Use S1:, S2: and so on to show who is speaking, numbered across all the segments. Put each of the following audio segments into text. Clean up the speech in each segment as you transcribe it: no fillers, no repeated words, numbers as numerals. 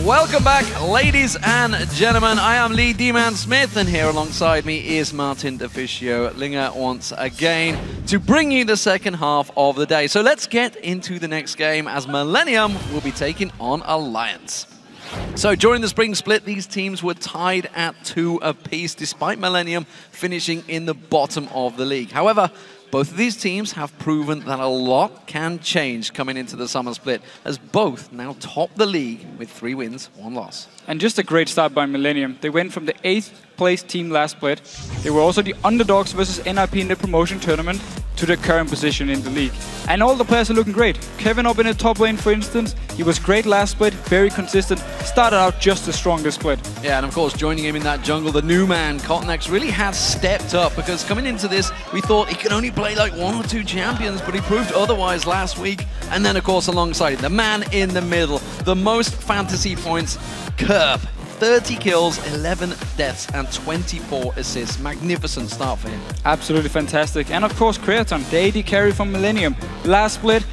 S1: Welcome back, ladies and gentlemen. I am Lee D-Man Smith, and here alongside me is Martin Deficio Linger once again to bring you the second half of the day. So let's get into the next game, as Millennium will be taking on Alliance. So during the spring split, these teams were tied at 2 apiece, despite Millennium finishing in the bottom of the league. However, both of these teams have proven that a lot can change coming into the summer split, as both now top the league with 3 wins, 1 loss.
S2: And just a great start by Millennium. They went from the 8th place team last split. They were also the underdogs versus NIP in the promotion tournament to the current position in the league. And all the players are looking great. Kevin up in the top lane, for instance, he was great last split, very consistent, started out just as strong this split.
S1: Yeah, and of course, joining him in that jungle, the new man, KottenX, really has stepped up, because coming into this, we thought he could only play like 1 or 2 champions, but he proved otherwise last week. And then, of course, alongside him, the man in the middle, the most fantasy points, Kerp. 30 kills, 11 deaths, and 24 assists. Magnificent start for him.
S2: Absolutely fantastic. And of course, Creaton, the AD carry from Millennium. Last split,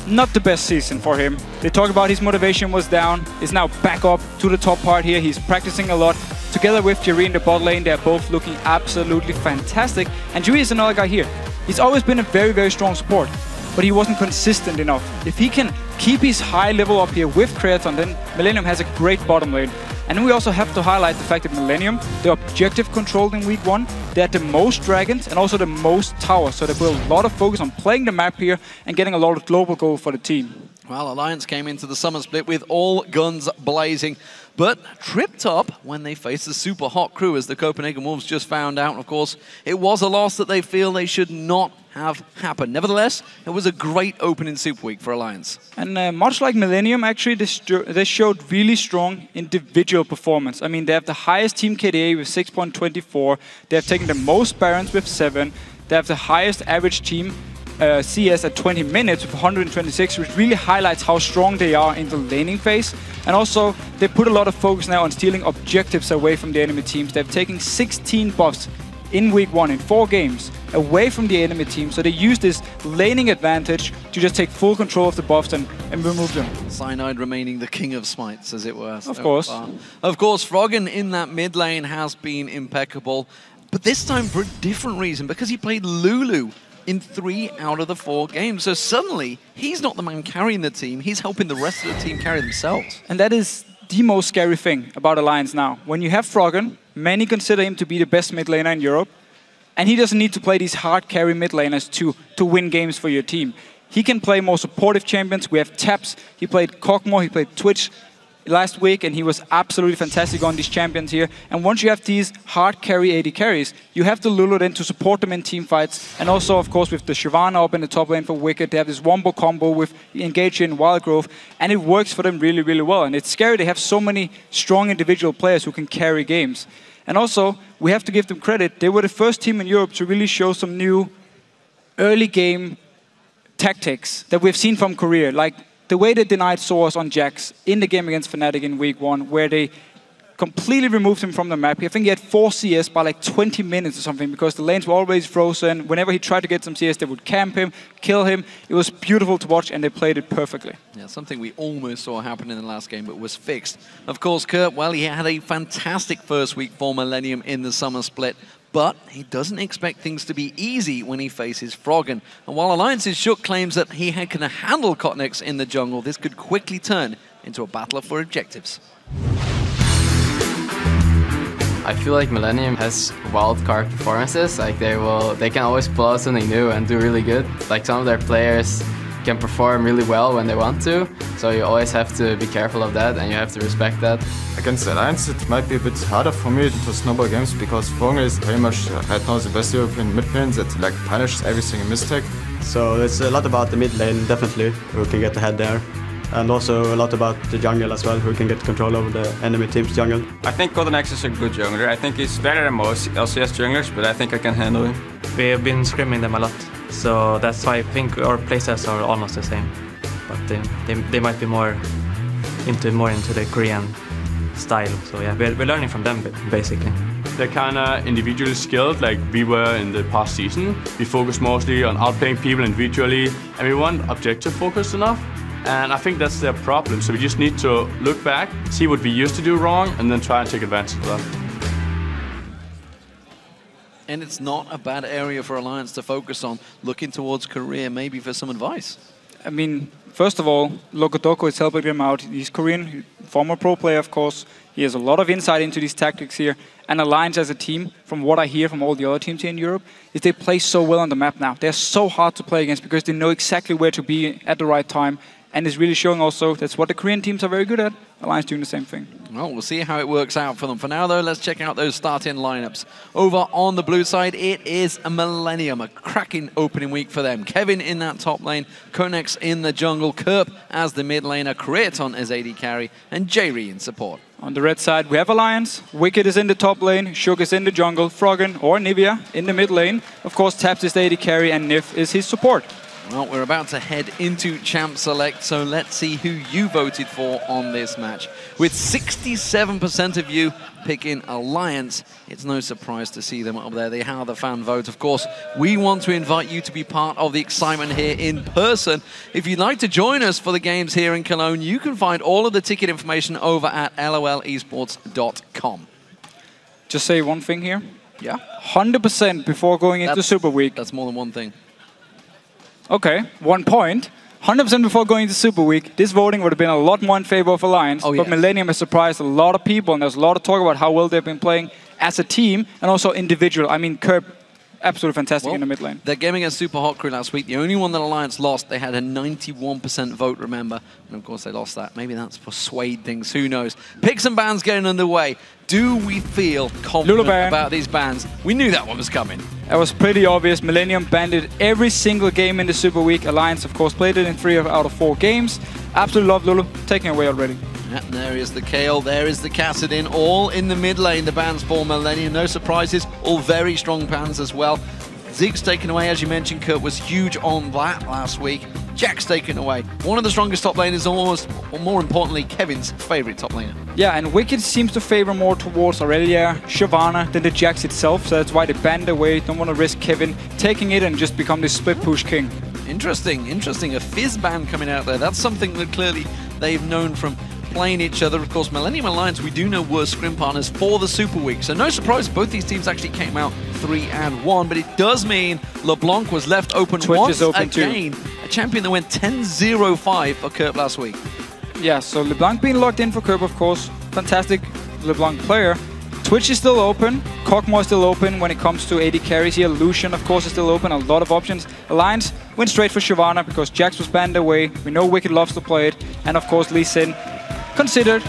S2: not the best season for him. They talk about his motivation was down. He's now back up to the top part here. He's practicing a lot. Together with Jree in the bot lane, they're both looking absolutely fantastic. And Jree is another guy here. He's always been a very, very strong support, but he wasn't consistent enough. If he can keep his high level up here with Creaton, then Millennium has a great bottom lane. And then we also have to highlight the fact that Millennium, they're objective controlled in week 1. They had the most dragons and also the most towers. So they put a lot of focus on playing the map here and getting a lot of global goal for the team.
S1: Well, Alliance came into the summer split with all guns blazing, but tripped up when they faced the super hot crew, as the Copenhagen Wolves just found out. Of course, it was a loss that they feel they should not have happened. Nevertheless, it was a great opening Super Week for Alliance.
S2: And much like Millennium, actually, they showed really strong individual performance. I mean, they have the highest team KDA with 6.24. They have taken the most Barons with 7. They have the highest average team CS at 20 minutes with 126, which really highlights how strong they are in the laning phase. And also, they put a lot of focus now on stealing objectives away from the enemy teams. They've taken 16 buffs in week 1 in 4 games away from the enemy team. So they use this laning advantage to just take full control of the buffs and remove them.
S1: Cyanide remaining the king of smites, as it were.
S2: Of course.
S1: Of course, Froggen in that mid lane has been impeccable, but this time for a different reason, because he played Lulu in 3 out of the 4 games. So suddenly, he's not the man carrying the team, he's helping the rest of the team carry themselves.
S2: And that is the most scary thing about Alliance now. When you have Froggen, many consider him to be the best mid laner in Europe, and he doesn't need to play these hard carry mid laners to win games for your team. He can play more supportive champions. We have Tabzz, he played Kog'Maw, he played Twitch last week, and he was absolutely fantastic on these champions here. And once you have these hard carry AD carries, you have the Lulu then to support them in team fights. And also, of course, with the Shyvana up in the top lane for Wickd, they have this wombo combo with Engage in Wild Growth, and it works for them really, really well. And it's scary they have so many strong individual players who can carry games. And also, we have to give them credit. They were the first team in Europe to really show some new early game tactics that we've seen from Korea. Like the way they denied Source on Jax in the game against Fnatic in week 1, where they completely removed him from the map. I think he had 4 CS by like 20 minutes or something, because the lanes were always frozen. Whenever he tried to get some CS, they would camp him, kill him. It was beautiful to watch, and they played it perfectly.
S1: Yeah, something we almost saw happen in the last game, but was fixed. Of course, Kerp, well, he had a fantastic first week for Millennium in the summer split, but he doesn't expect things to be easy when he faces Froggen. And while Alliance's Shook claims that he can handle KottenX in the jungle, this could quickly turn into a battle for objectives.
S3: I feel like Millennium has wildcard performances. Like they can always pull out something new and do really good. Like some of their players can perform really well when they want to, so you always have to be careful of that, and you have to respect that.
S4: Against Alliance, it might be a bit harder for me to snowball games, because Froggen is very much right now the best European mid lane that like punishes every single mistake.
S5: So it's a lot about the mid lane, definitely, who can get ahead there. And also a lot about the jungle as well, who can get control over the enemy team's jungle.
S6: I think KottenX is a good jungler. I think he's better than most LCS junglers, but I think I can handle him.
S7: We have been scrimming them a lot, so that's why I think our playstyles are almost the same. But they might be more into the Korean style. So yeah, we're learning from them basically.
S8: They're kind of individually skilled, like we were in the past season. We focus mostly on outplaying people individually, and we weren't objective focused enough. And I think that's their problem. So we just need to look back, see what we used to do wrong, and then try and take advantage of that.
S1: And it's not a bad area for Alliance to focus on, looking towards Korea, maybe for some advice.
S2: I mean, first of all, Lokodoko is helping him out. He's Korean, former pro player, of course. He has a lot of insight into these tactics here. And Alliance as a team, from what I hear from all the other teams here in Europe, is they play so well on the map now. They're so hard to play against because they know exactly where to be at the right time. And it's really showing also that's what the Korean teams are very good at. Alliance doing the same thing.
S1: Well, we'll see how it works out for them. For now, though, let's check out those start-in lineups. Over on the blue side, it is a Millennium, a cracking opening week for them. Kevin in that top lane, KottenX in the jungle, Kerp as the mid laner, Creaton as AD carry, and Jree in support.
S2: On the red side, we have Alliance. Wickd is in the top lane, Shug is in the jungle, Froggen or Nivea in the mid lane. Of course, Tabzz is the AD carry, and Nyph is his support.
S1: Well, we're about to head into Champ Select, so let's see who you voted for on this match. With 67% of you picking Alliance, it's no surprise to see them up there. They have the fan vote. Of course, we want to invite you to be part of the excitement here in person. If you'd like to join us for the games here in Cologne, you can find all of the ticket information over at lolesports.com.
S2: Just say one thing here.
S1: Yeah?
S2: 100% before going into Super Week.
S1: That's more than one thing.
S2: Okay, 1 point. 100% before going to Super Week, this voting would have been a lot more in favor of Alliance.
S1: Oh, yes.
S2: But Millennium has surprised a lot of people, and there's a lot of talk about how well they've been playing as a team and also individual. I mean, Kerp, absolutely fantastic in the mid lane.
S1: Their game against Super Hot Crew last week, the only one that Alliance lost, they had a 91% vote, remember? And of course they lost that. Maybe that's for swayed things, who knows? Picks and bans getting underway. Do we feel confident about these bans? We knew that one was coming.
S2: That was pretty obvious. Millennium banned it every single game in the Super Week. Alliance, of course, played it in 3 out of 4 games. Absolutely love Lulu. Taking away already.
S1: Yeah, there is the Kayle, there is the Kassadin, all in the mid lane, the bans for Millennium. No surprises, all very strong bans as well. Zeke's taken away, as you mentioned. Kurt was huge on that last week. Jack's taken away. One of the strongest top laners, almost, or more importantly, Kevin's favourite top laner.
S2: Yeah, and Wickd seems to favour more towards Aurelia, Shyvana than the Jax itself, so that's why they banned away. Don't want to risk Kevin taking it and just become this split push king.
S1: Interesting, interesting. A Fizz ban coming out there. That's something that clearly they've known from playing each other. Of course, Millennium Alliance, we do know, were scrim partners for the Super Week. So no surprise, both these teams actually came out 3-1. But it does mean Leblanc was left open once again. A champion that went 10-0-5 for Kerp last week.
S2: Yeah, so Leblanc being locked in for Kerp, of course. Fantastic Leblanc player. Twitch is still open. Kog'Maw is still open when it comes to AD carries here. Lucian, of course, is still open. A lot of options. Alliance went straight for Shyvana because Jax was banned away. We know Wickd loves to play it. And of course, Lee Sin, considered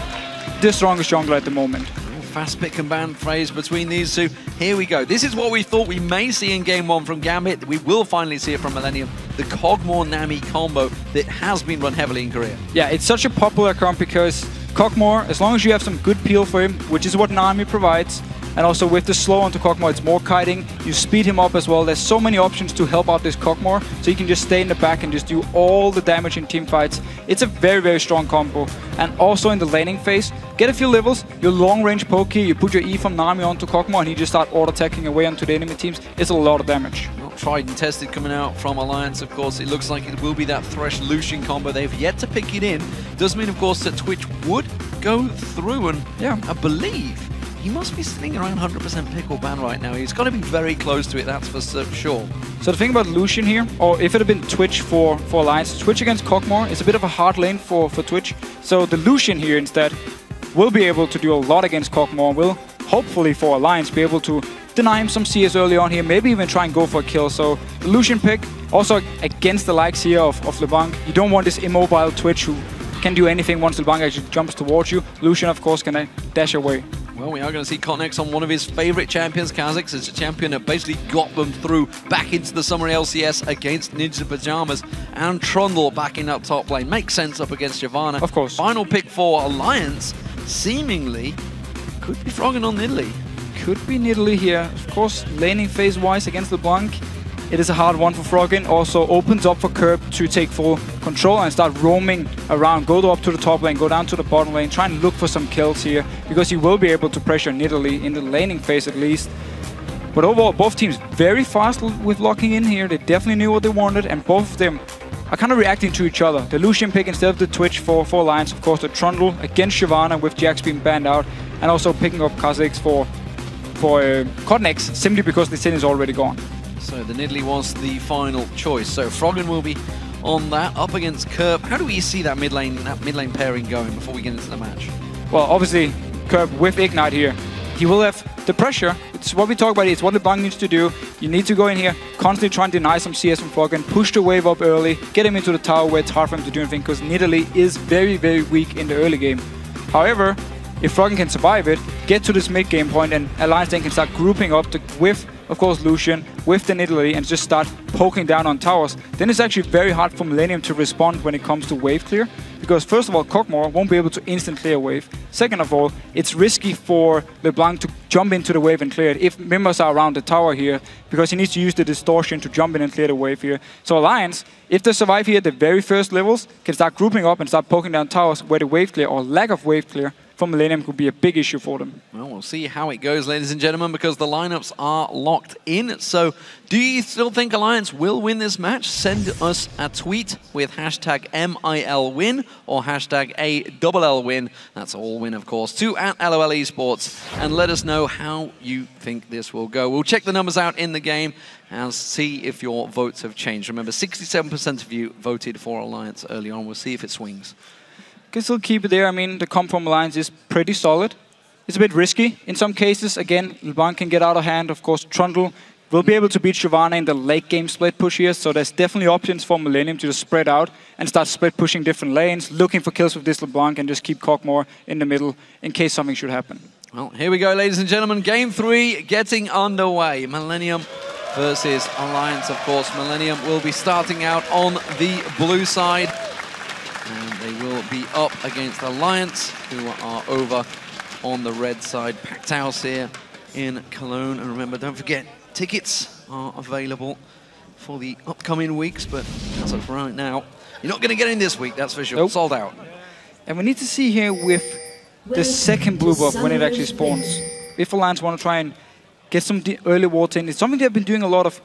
S2: the strongest jungler at the moment.
S1: Fast pick and ban phrase between these two. Here we go. This is what we thought we may see in Game 1 from Gambit. We will finally see it from Millennium. The Kog'Maw Nami combo that has been run heavily in Korea.
S2: Yeah, it's such a popular comp because Kog'Maw, as long as you have some good peel for him, which is what Nami provides, and also with the slow onto Kog'Maw, it's more kiting. You speed him up as well. There's so many options to help out this Kog'Maw, so you can just stay in the back and just do all the damage in team fights. It's a very, very strong combo. And also in the laning phase, get a few levels, your long-range poke, you put your E from Nami onto Kog'Maw, and you just start auto-attacking away onto the enemy teams. It's a lot of damage.
S1: Well, tried and tested coming out from Alliance, of course. It looks like it will be that Thresh Lucian combo. They've yet to pick it in. Does mean, of course, that Twitch would go through, and yeah, I believe he must be sitting around 100% pick or ban right now. He's got to be very close to it, that's for sure.
S2: So the thing about Lucian here, or if it had been Twitch for Alliance, Twitch against Kog'Maw is a bit of a hard lane for Twitch. So the Lucian here instead will be able to do a lot against Kog'Maw, will hopefully for Alliance be able to deny him some CS early on here, maybe even try and go for a kill. So the Lucian pick, also against the likes here of Leblanc. You don't want this immobile Twitch who can do anything once Leblanc actually jumps towards you. Lucian, of course, can dash away.
S1: Well, we are going to see KottenX on one of his favourite champions, Kha'Zix. It's a champion that basically got them through back into the Summer LCS against Ninja Pyjamas, and Trundle back in that top lane. Makes sense up against Shyvana.
S2: Of course.
S1: Final pick for Alliance, seemingly, could be Froggen on Nidalee.
S2: Could be Nidalee here. Of course, laning phase-wise against LeBlanc, it is a hard one for Froggen. Also opens up for Kerp to take full control and start roaming around. Go up to the top lane, go down to the bottom lane, try and look for some kills here, because he will be able to pressure Nidalee in the laning phase at least. But overall, both teams very fast with locking in here. They definitely knew what they wanted, and both of them are kind of reacting to each other. The Lucian pick instead of the Twitch for Alliance, of course, the Trundle against Shyvana with Jax being banned out, and also picking up Kha'Zix for KottenX, simply because the Sin is already gone.
S1: So the Nidalee was the final choice. So Froggen will be on that, up against Kerp. How do we see that mid lane pairing going before we get into the match?
S2: Well, obviously, Kerp with Ignite here, he will have the pressure. It's what we talk about. It's what Leblanc needs to do. You need to go in here, constantly try and deny some CS from Froggen, push the wave up early, get him into the tower where it's hard for him to do anything, because Nidalee is very, very weak in the early game. However, if Froggen can survive it, get to this mid-game point, and Alliance then can start grouping up with, of course, Lucian, with the Nidalee, and just start poking down on towers, then it's actually very hard for Millennium to respond when it comes to wave clear. Because first of all, Kog'Maw won't be able to instant clear a wave. Second of all, it's risky for Leblanc to jump into the wave and clear it if members are around the tower here, because he needs to use the distortion to jump in and clear the wave here. So Alliance, if they survive here at the very first levels, can start grouping up and start poking down towers where the wave clear or lack of wave clear from Millennium could be a big issue for them.
S1: Well, we'll see how it goes, ladies and gentlemen, because the lineups are locked in. So, do you still think Alliance will win this match? Send us a tweet with hashtag MILWin or hashtag ALLWin. That's all win, of course, to @LOL Esports, and let us know how you think this will go. We'll check the numbers out in the game and see if your votes have changed. Remember, 67% of you voted for Alliance early on. We'll see if it swings.
S2: Can still keep it there. I mean, the comp from Alliance is pretty solid. It's a bit risky in some cases. Again, Leblanc can get out of hand. Of course, Trundle will be able to beat Shyvana in the late game split push here. So there's definitely options for Millennium to just spread out and start split pushing different lanes, looking for kills with this Leblanc, and just keep Kog'Maw in the middle in case something should happen.
S1: Well, here we go, ladies and gentlemen. Game 3 getting underway. Millennium versus Alliance, of course. Millennium will be starting out on the blue side. And they will be up against Alliance, who are over on the red side. Packed house here in Cologne. And remember, don't forget, tickets are available for the upcoming weeks. But as of right now, you're not going to get in this week, that's for sure.
S2: Nope.
S1: Sold out.
S2: And we need to see here with the second blue buff when it actually spawns. If Alliance want to try and get some early ward in, it's something they've been doing a lot of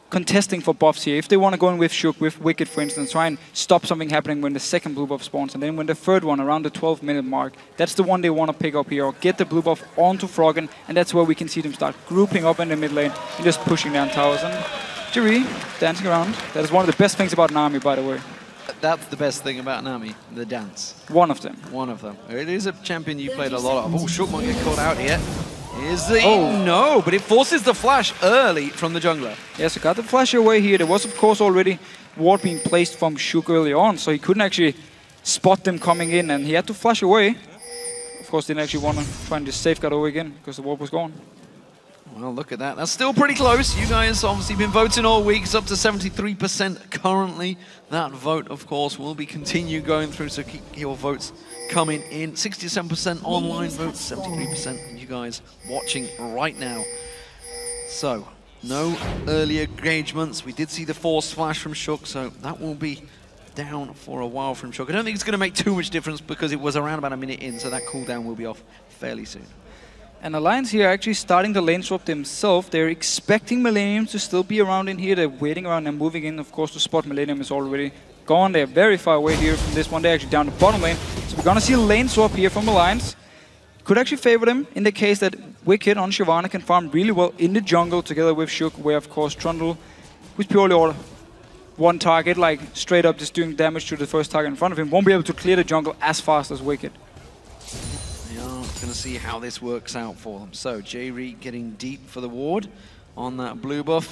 S2: contesting for buffs here. If they want to go in with Shook, with Wickd, for instance, try and stop something happening when the second blue buff spawns, and then when the third one, around the 12-minute mark, that's the one they want to pick up here, or get the blue buff onto Froggen, and that's where we can see them start grouping up in the mid lane and just pushing down towers. And Jree dancing around. That is one of the best things about Nami, by the way.
S1: That's the best thing about Nami, the dance.
S2: One of them.
S1: One of them. It is a champion you played a lot of. Oh, Shook might get caught out here. Is the...
S2: Oh.
S1: No, but it forces the flash early from the jungler.
S2: Yes, got the flash away here. There was, of course, already ward being placed from Shook early on, so he couldn't actually spot them coming in, and he had to flash away. Of course, didn't actually want to try and just safeguard away again, because the ward was gone.
S1: Well, look at that. That's still pretty close. You guys obviously been voting all week. It's up to 73% currently. That vote, of course, will be continue going through, so keep your votes coming in. 67% online votes, 73% you guys watching right now. So, no early engagements. We did see the force flash from Shook, so that will be down for a while from Shook. I don't think it's going to make too much difference because it was around about a minute in, so that cooldown will be off fairly soon.
S2: And Alliance here actually starting the lane swap themselves. They're expecting Millennium to still be around in here. They're waiting around and moving in. Of course, to spot Millennium is already gone. They're very far away here from this one. They're actually down the bottom lane. So we're going to see a lane swap here from Alliance. Could actually favor them in the case that Wickd on Shyvana can farm really well in the jungle together with Shook, where, of course, Trundle, who's purely one target, like straight up just doing damage to the first target in front of him, won't be able to clear the jungle as fast as Wickd.
S1: Going to see how this works out for them. So Jree getting deep for the ward on that blue buff.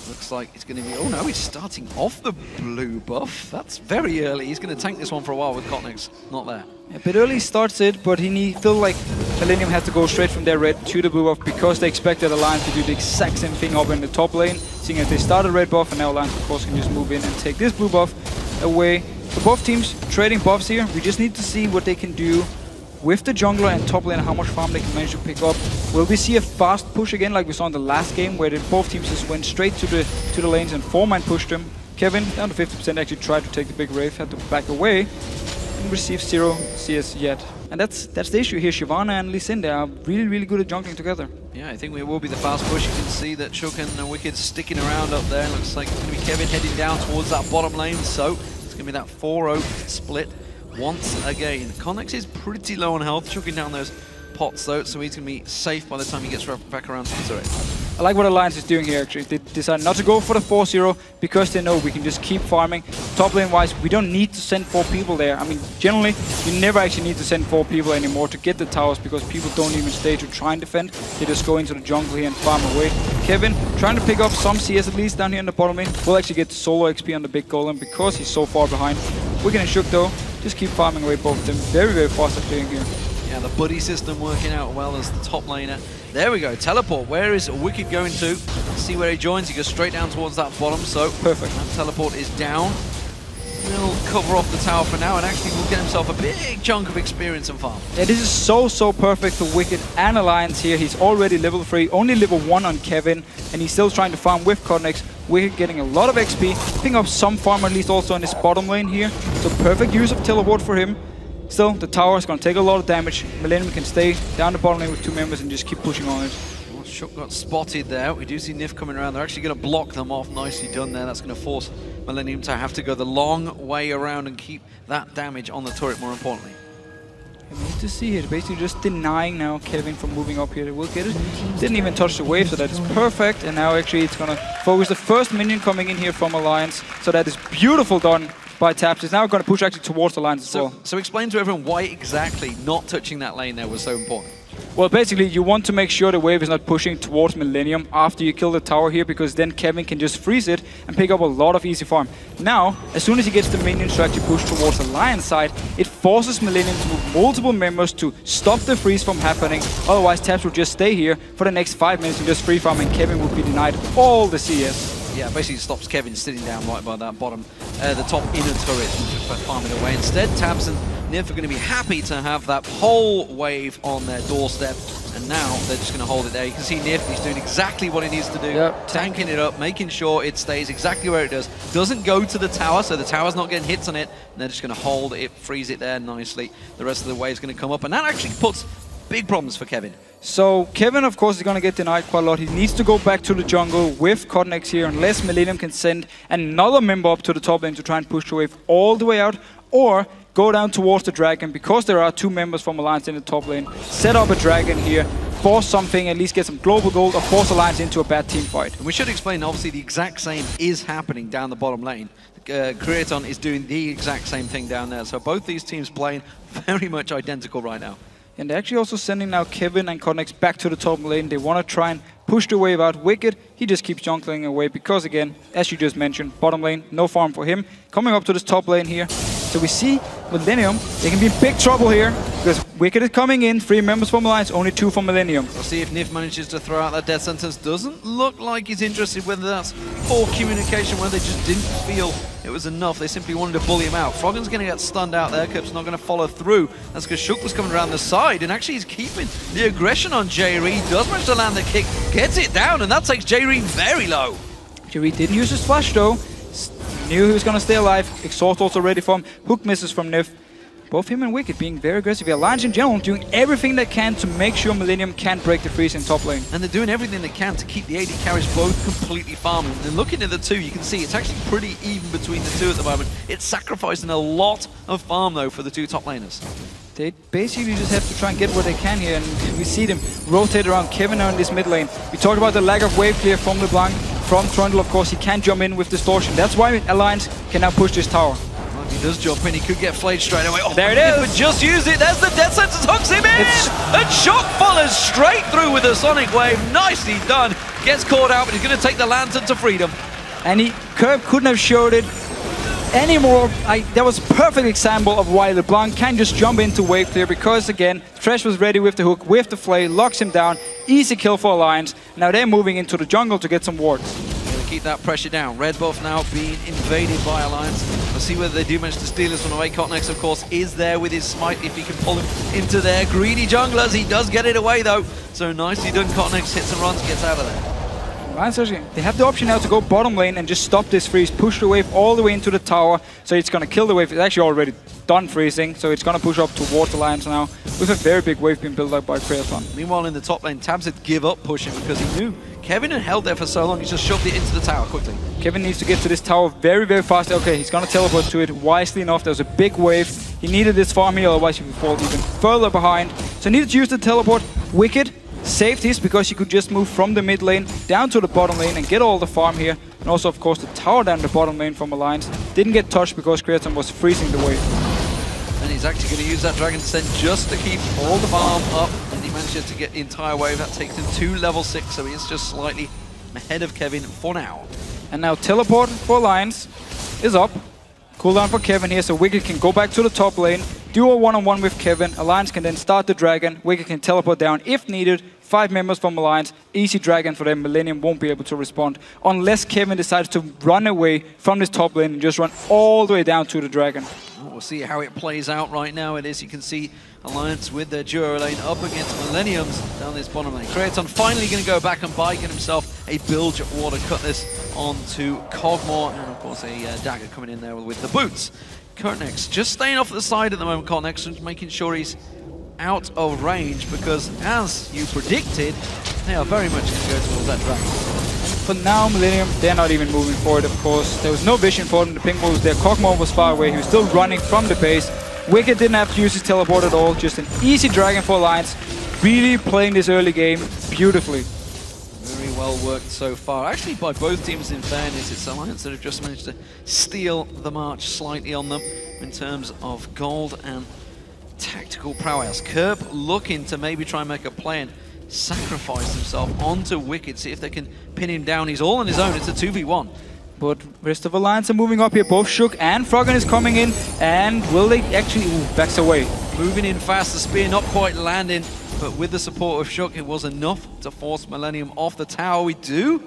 S1: Looks like it's going to be... Oh no, he's starting off the blue buff. That's very early. He's going to tank this one for a while with KottenX not there.
S2: A bit early starts it, but he feels like Millennium has to go straight from their red to the blue buff because they expected Alliance to do the exact same thing up in the top lane, seeing as they started red buff, and now Alliance, of course, can just move in and take this blue buff away. So both teams trading buffs here. We just need to see what they can do with the jungler and top lane, how much farm they can manage to pick up. Will we see a fast push again like we saw in the last game, where both teams just went straight to the lanes and 4-man pushed them? Kevin, down to 50%, actually tried to take the big wave, had to back away, and receive 0 CS yet. And that's the issue here. Shyvana and Lee Sin, they are really, really good at jungling together.
S1: Yeah, I think it will be the fast push. You can see that Shook and Wickd sticking around up there. Looks like it's going to be Kevin heading down towards that bottom lane. So it's going to be that 4-0 split once again. KottenX is pretty low on health, chucking down those pots though, so he's going to be safe by the time he gets back around to the turret.
S2: I like what Alliance is doing here actually. They decided not to go for the 4-0 because they know we can just keep farming. Top lane wise, we don't need to send 4 people there. I mean, generally, you never actually need to send 4 people anymore to get the towers because people don't even stay to try and defend. They just go into the jungle here and farm away. Kevin trying to pick up some CS at least down here in the bottom lane. Will actually get solo XP on the big golem because he's so far behind. Wickd and Shook though, just keep farming away both of them. Very, very fast at playing here.
S1: Yeah, the buddy system working out well as the top laner. There we go, teleport. Where is Wickd going to? See where he joins. He goes straight down towards that bottom, so
S2: perfect.
S1: That teleport is down. He'll cover off the tower for now and actually will get himself a big chunk of experience and farm.
S2: Yeah, this is so perfect for Wickd and Alliance here. He's already level 3, only level 1 on Kevin, and he's still trying to farm with KottenX. Wickd getting a lot of XP, picking up some farm at least also on his bottom lane here. So perfect use of teleport for him. Still, the tower is going to take a lot of damage. Millennium can stay down the bottom lane with 2 members and just keep pushing on it.
S1: Well, Shook got spotted there. We do see Nyph coming around. They're actually going to block them off. Nicely done there. That's going to force Millennium to have to go the long way around and keep that damage on the turret, more importantly.
S2: We need to see it. Basically just denying now Kevin from moving up here. They will get it. Didn't even touch the wave, so that is perfect. And now actually it's going to focus the first minion coming in here from Alliance. So that is beautiful done by Tabzz. It's now going to push actually towards the lines as well.
S1: So explain to everyone why exactly not touching that lane there was so important.
S2: Well, basically, you want to make sure the wave is not pushing towards Millennium after you kill the tower here, because then Kevin can just freeze it and pick up a lot of easy farm. Now, as soon as he gets the minions to actually push towards the Lion side, it forces Millennium to move multiple members to stop the freeze from happening. Otherwise, Tabzz will just stay here for the next 5 minutes and just free farm, and Kevin will be denied all the CS.
S1: Yeah, basically stops Kevin sitting down right by that bottom, the top inner turret, by farming away. Instead, Tabzz and Nyph are going to be happy to have that whole wave on their doorstep, and now they're just going to hold it there. You can see Nyph, he's doing exactly what he needs to do, tanking it up, making sure it stays exactly where it does. Doesn't go to the tower, so the tower's not getting hits on it, and they're just going to hold it, freeze it there nicely. The rest of the wave's going to come up, and that actually puts big problems for Kevin.
S2: So Kevin, of course, is going to get denied quite a lot. He needs to go back to the jungle with KottenX here, unless Millennium can send another member up to the top lane to try and push the wave all the way out, or go down towards the dragon, because there are 2 members from Alliance in the top lane. Set up a dragon here, force something, at least get some global gold, or force Alliance into a bad team fight.
S1: And we should explain, obviously, the exact same is happening down the bottom lane. Creaton is doing the exact same thing down there, so both these teams playing very much identical right now.
S2: And they're actually also sending now Kevin and KottenX back to the top lane. They want to try and push the wave out. Wickd, he just keeps jungling away because, again, as you just mentioned, bottom lane, no farm for him. Coming up to this top lane here. So we see Millennium, they can be in big trouble here, because Wickd is coming in, 3 members from Alliance, only 2 from Millennium.
S1: We'll see if Nyph manages to throw out that death sentence. Doesn't look like he's interested, whether that's poor communication, whether they just didn't feel it was enough. They simply wanted to bully him out. Froggen's going to get stunned out there. Kerp's not going to follow through. That's because Shook was coming around the side, and actually he's keeping the aggression on Jree. He does manage to land the kick, gets it down, and that takes Jree very low.
S2: Jree didn't use his flash though. Knew he was going to stay alive. Exhaust also ready for him. Hook misses from Nyph. Both him and Wickd being very aggressive. The Alliance in general doing everything they can to make sure Millennium can't break the freeze in top lane.
S1: And they're doing everything they can to keep the AD carries both completely farming. And looking at the 2, you can see it's actually pretty even between the 2 at the moment. It's sacrificing a lot of farm though for the 2 top laners.
S2: They basically just have to try and get what they can here, and we see them rotate around Kevin now in this mid lane. We talked about the lack of wave clear from Leblanc, from Trundle, of course. He can't jump in with Distortion. That's why Alliance can now push this tower.
S1: Well, if he does jump in, he could get flayed straight away. Oh,
S2: there it is!
S1: But just use it. There's the death sentence. Hooks him in! And Shock follows straight through with a Sonic Wave. Nicely done. Gets caught out, but he's going to take the lantern to freedom.
S2: And Kerp couldn't have showed it anymore. That was a perfect example of why Leblanc can just jump into wave clear, because again, Thresh was ready with the hook, with the flay, locks him down. Easy kill for Alliance. Now they're moving into the jungle to get some wards.
S1: Going to keep that pressure down. Red buff now being invaded by Alliance. We'll see whether they do manage to steal this one away. KottenX, of course, is there with his smite if he can pull him into their greedy junglers. He does get it away though. So nicely done, KottenX hits and runs, gets out of there.
S2: They have the option now to go bottom lane and just stop this freeze, push the wave all the way into the tower, so it's going to kill the wave. It's actually already done freezing, so it's going to push up towards Alliance now, with a very big wave being built up by Creaton.
S1: Meanwhile, in the top lane, Tabzz had give up pushing because he knew Kevin had held there for so long, he just shoved it into the tower quickly.
S2: Kevin needs to get to this tower very, very fast. Okay, he's going to teleport to it wisely enough. There was a big wave. He needed this farm here, otherwise he would fall even further behind. So he needed to use the teleport. Wickd saved his because he could just move from the mid lane down to the bottom lane and get all the farm here. And also, of course, the tower down the bottom lane from Alliance didn't get touched because Creaton was freezing the wave.
S1: And he's actually going to use that Dragon Descent just to keep all the farm up. And he manages to get the entire wave. That takes him to level 6, so he is just slightly ahead of Kevin for now.
S2: And now teleport for Alliance is up. Cooldown for Kevin here, so Wickd can go back to the top lane, do a one-on-one with Kevin. Alliance can then start the Dragon. Wickd can teleport down if needed. 5 members from Alliance, easy Dragon for them. Millennium won't be able to respond unless Kevin decides to run away from this top lane and just run all the way down to the Dragon.
S1: We'll see how it plays out right now. It is, you can see Alliance with their duo lane up against Millenniums down this bottom lane. Creaton finally going to go back and buy, get himself a bilge water, cut this onto Kog'Maw, and of course a dagger coming in there with the boots. KottenX just staying off the side at the moment, KottenX, and making sure he's out of range because, as you predicted, they are very much going to go towards that dragon.
S2: For now, Millennium, they're not even moving forward, of course. There was no vision for them. The ping was there. Kog'Maw was far away. He was still running from the base. Wickd didn't have to use his teleport at all. Just an easy Dragon for Alliance. Really playing this early game beautifully.
S1: Very well worked so far. Actually, by both teams, in fairness, it's Alliance that have just managed to steal the march slightly on them in terms of gold and tactical prowess. Kerp looking to maybe try and make a play and sacrifice himself onto Wickd, see if they can pin him down. He's all on his own. It's a 2v1.
S2: But rest of Alliance are moving up here. Both Shook and Froggen is coming in. And will they actually... Ooh, backs away.
S1: Moving in fast, the spear not quite landing, but with the support of Shook, it was enough to force Millennium off the tower. We do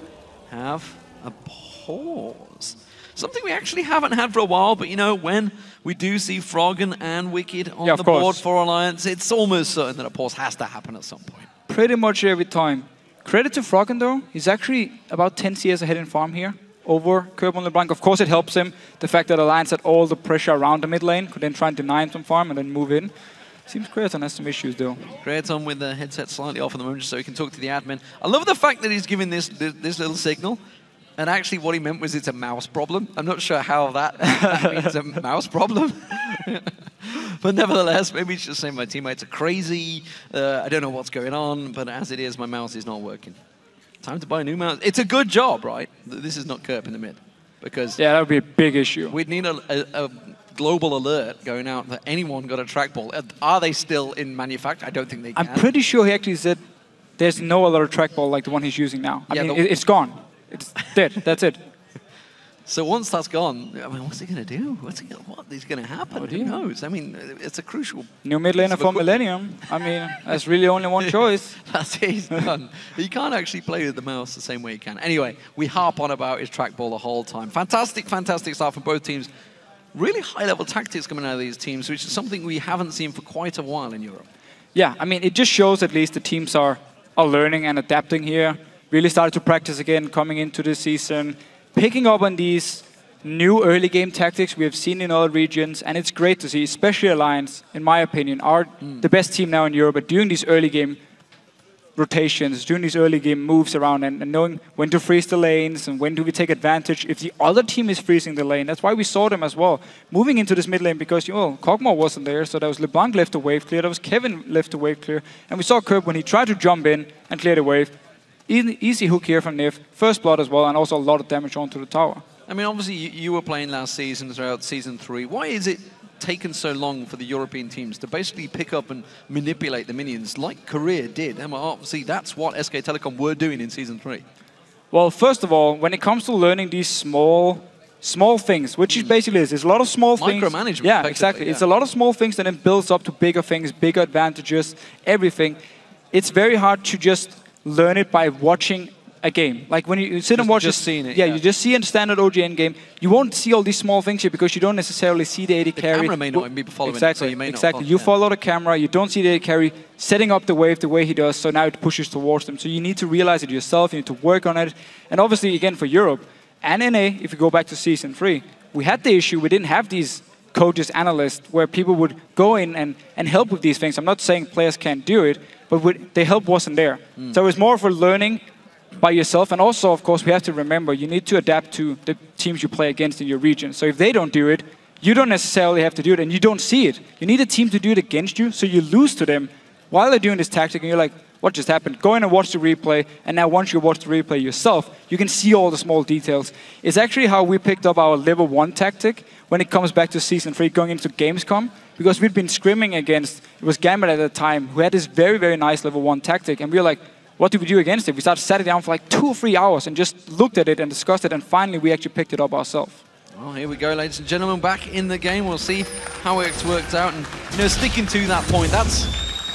S1: have a pause. Something we actually haven't had for a while, but you know, when we do see Froggen and Wickd on the board for Alliance, it's almost certain that a pause has to happen at some point.
S2: Pretty much every time. Credit to Froggen though, he's actually about 10 CS ahead in farm here over Kerp and Leblanc. Of course it helps him, the fact that Alliance had all the pressure around the mid lane, could then try and deny him some farm and then move in. Seems Creaton has some issues though.
S1: Creaton with the headset slightly off at the moment just so he can talk to the admin. I love the fact that he's giving this little signal. And actually what he meant was it's a mouse problem. I'm not sure how that means a mouse problem. But nevertheless, maybe he's just saying my teammates are crazy. I don't know what's going on, but as it is, my mouse is not working. Time to buy a new mouse. It's a good job, right? This is not Kerp in the mid. Because
S2: yeah, that would be a big issue.
S1: We'd need a global alert going out that anyone got a trackball. Are they still in manufacture? I don't think they can.
S2: I'm pretty sure he actually said there's no other trackball like the one he's using now. I mean, it's gone. It's dead. That's it.
S1: So once that's gone, I mean, what's he going to do? What is going to happen?
S2: Oh,
S1: Who knows? I mean, it's a crucial...
S2: New mid laner for Millennium. I mean, there's really only one choice.
S1: That's it. He's done. He can't actually play with the mouse the same way he can. Anyway, we harp on about his trackball the whole time. Fantastic, fantastic start from both teams. Really high-level tactics coming out of these teams, which is something we haven't seen for quite a while in Europe.
S2: Yeah, I mean, it just shows at least the teams are learning and adapting here. Really started to practice again coming into this season, picking up on these new early game tactics we have seen in other regions, and it's great to see, especially Alliance, in my opinion, are the best team now in Europe at doing these early game rotations, doing these early game moves around and knowing when to freeze the lanes and when do we take advantage if the other team is freezing the lane. That's why we saw them as well, moving into this mid lane because, Kog'Maw wasn't there, so there was Leblanc left to wave clear, there was Kevin left to wave clear, and we saw Kerp when he tried to jump in and clear the wave. Easy hook here from Nyph, first blood as well, and also a lot of damage onto the tower.
S1: I mean, obviously, you were playing last season throughout Season 3. Why is it taken so long for the European teams to basically pick up and manipulate the minions like Korea did? And obviously, that's what SK Telecom were doing in Season 3.
S2: Well, first of all, when it comes to learning these small things, which it basically is, there's a lot of small things.
S1: Micromanagement.
S2: Yeah, exactly. Yeah. It's a lot of small things that then builds up to bigger things, bigger advantages, everything. It's very hard to just learn it by watching a game. Like when you sit and watch
S1: just seeing it,
S2: yeah, you just see a standard OGN game. You won't see all these small things here because you don't necessarily see the AD carry.
S1: The camera may not be following
S2: exactly,
S1: it, so you may
S2: exactly.
S1: not
S2: You follow the camera, you don't see the AD carry setting up the wave the way he does, so now it pushes towards them. So you need to realize it yourself, you need to work on it. And obviously, again, for Europe and NA, if you go back to Season 3, we had the issue, we didn't have these coaches, analysts, where people would go in and help with these things. I'm not saying players can't do it, but the help wasn't there. So it was more for learning by yourself, and also, of course, we have to remember you need to adapt to the teams you play against in your region. So if they don't do it, you don't necessarily have to do it, and you don't see it. You need a team to do it against you, so you lose to them while they're doing this tactic, and you're like, what just happened? Go in and watch the replay, and now once you watch the replay yourself, you can see all the small details. It's actually how we picked up our level 1 tactic when it comes back to Season 3 going into Gamescom, because we'd been scrimming against, it was Gambit at the time, who had this very, very nice level 1 tactic, and we were like, what do we do against it? We sat it down for like 2 or 3 hours and just looked at it and discussed it, and finally we actually picked it up ourselves.
S1: Well, here we go, ladies and gentlemen, back in the game. We'll see how it's worked out, and sticking to that point, that's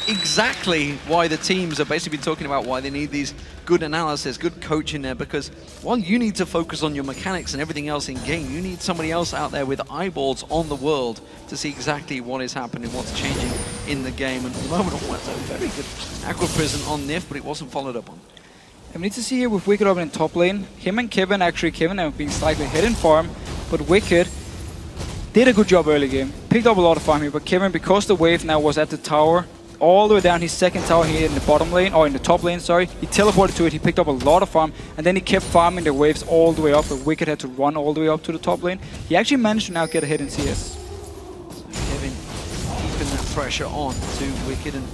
S1: exactly why the teams have basically been talking about why they need these good analysis, good coaching there, because while you need to focus on your mechanics and everything else in game, you need somebody else out there with eyeballs on the world to see exactly what is happening, what's changing in the game. And at the moment, it's a very good Aqua Prison on Nyph, but it wasn't followed up on.
S2: And we need to see here with Wickd up in top lane. Him and Kevin have been slightly ahead in farm, but Wickd did a good job early game. Picked up a lot of farm here, but Kevin, because the wave now was at the tower, all the way down his second tower here in the bottom lane, or in the top lane, sorry. He teleported to it, he picked up a lot of farm, and then he kept farming the waves all the way up, but Wickd had to run all the way up to the top lane. He actually managed to now get ahead in CS.
S1: So Kevin keeping that pressure on to Wickd, and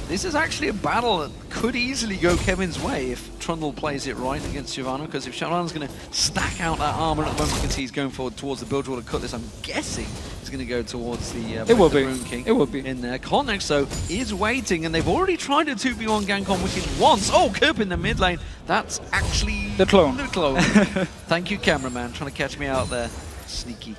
S1: this is actually a battle that could easily go Kevin's way if Trundle plays it right against Shyvana, because if Shyvana's going to stack out that armor at the moment, you can see he's going forward towards the build wall to cut this. I'm guessing he's going to go towards the Rune King.
S2: It will be.
S1: In there. KottenX, though, is waiting, and they've already tried a 2v1 gank on Wickd once. Oh, Kerp in the mid lane. That's actually
S2: the clone.
S1: The clone. Thank you, cameraman, trying to catch me out there. Sneaky.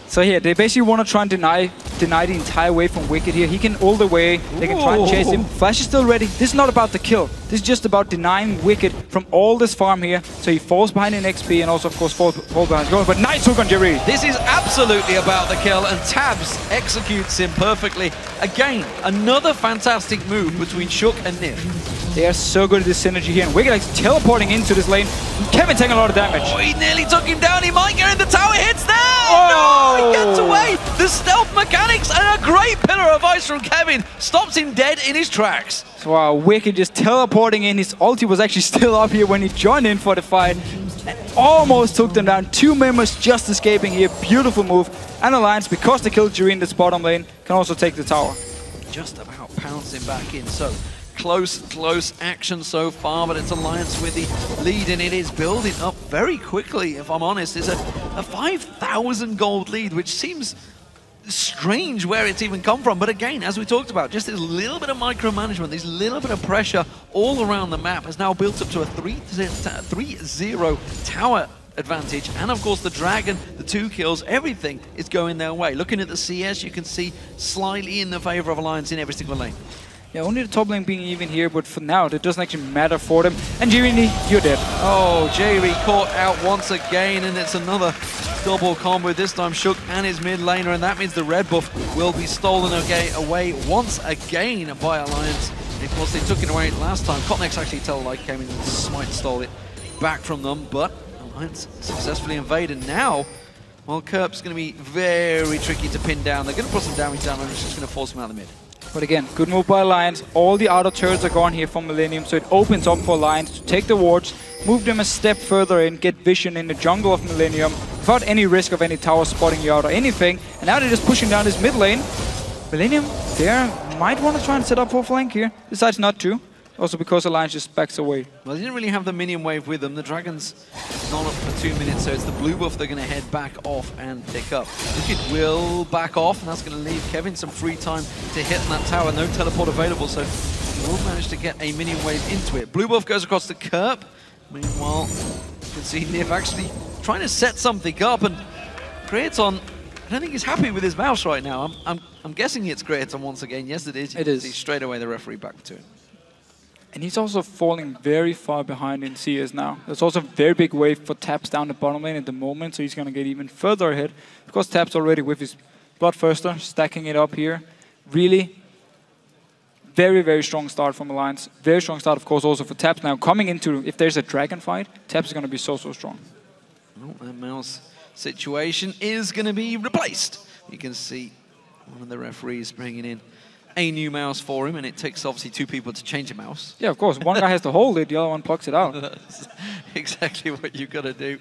S2: So here, they basically want to try and deny the entire wave from Wickd here. He can all the way, they can try and chase him. Flash is still ready. This is not about the kill. This is just about denying Wickd from all this farm here. So he falls behind in XP and also, of course, falls behind goal. But nice hook on Jree.
S1: This is absolutely about the kill, and Tabzz executes him perfectly. Again, another fantastic move between Shook and Nyph.
S2: They are so good at this synergy here, and Wickd is teleporting into this lane. Kevin taking a lot of damage.
S1: Oh, he nearly took him down. He might get in the tower. Hits there.
S2: Oh!
S1: No, he gets away. The stealth mechanics and a great pillar of ice from Kevin stops him dead in his tracks.
S2: Wow, Wickd just teleporting in. His ulti was actually still up here when he joined in for the fight. And almost took them down. 2 members just escaping here. Beautiful move. And Alliance, because they killed Jree in this bottom lane, can also take the tower.
S1: Just about pouncing back in. So close action so far, but it's Alliance with the lead, and it is building up very quickly, if I'm honest. It's a 5,000 gold lead, which seems strange where it's even come from. But again, as we talked about, just this little bit of micromanagement, this little bit of pressure all around the map has now built up to a 3-0 tower advantage. And of course the Dragon, the 2 kills, everything is going their way. Looking at the CS, you can see slightly in the favor of Alliance in every single lane.
S2: Yeah, only the top lane being even here, but for now, that doesn't actually matter for them. And Jree, you're dead.
S1: Oh, Jree caught out once again, and it's another double combo, this time Shook and his mid laner, and that means the red buff will be stolen away once again by Alliance. And of course, they took it away last time. KottenX actually came in and Smite stole it back from them, but Alliance successfully invaded. Now, well, Kerp's going to be very tricky to pin down. They're going to put some damage down, and it's just going to force him out of the mid.
S2: But again, good move by Alliance. All the outer turrets are gone here from Millennium, so it opens up for Alliance to take the wards, move them a step further in, get vision in the jungle of Millennium without any risk of any tower spotting you out or anything. And now they're just pushing down this mid lane. Millennium there might want to try and set up for a flank here. Decides not to. Also because Alliance just backs away.
S1: Well, they didn't really have the minion wave with them. The Dragon's not up for 2 minutes, so it's the blue buff they're going to head back off and pick up. Wickd will back off, and that's going to leave Kevin some free time to hit that tower. No teleport available, so he will manage to get a minion wave into it. Blue buff goes across to Kerp. Meanwhile, you can see Nyph actually trying to set something up, and Creaton, I don't think he's happy with his mouse right now. I'm guessing it's Creaton once again. Yes, it is.
S2: It is.
S1: See straight away the referee back to it.
S2: And he's also falling very far behind in CS now. There's also a very big wave for Tabzz down the bottom lane at the moment, so he's going to get even further ahead. Because Tabzz already with his Bloodthirster, stacking it up here. Really very, very strong start from Alliance. Very strong start, of course, also for Tabzz. Now, coming into, if there's a dragon fight, Tabzz is going to be so, so strong.
S1: Well, that mouse situation is going to be replaced. You can see one of the referees bringing in a new mouse for him, and it takes obviously 2 people to change a mouse.
S2: Yeah, of course. One guy has to hold it, the other one plucks it out.
S1: That's exactly what you've got to do.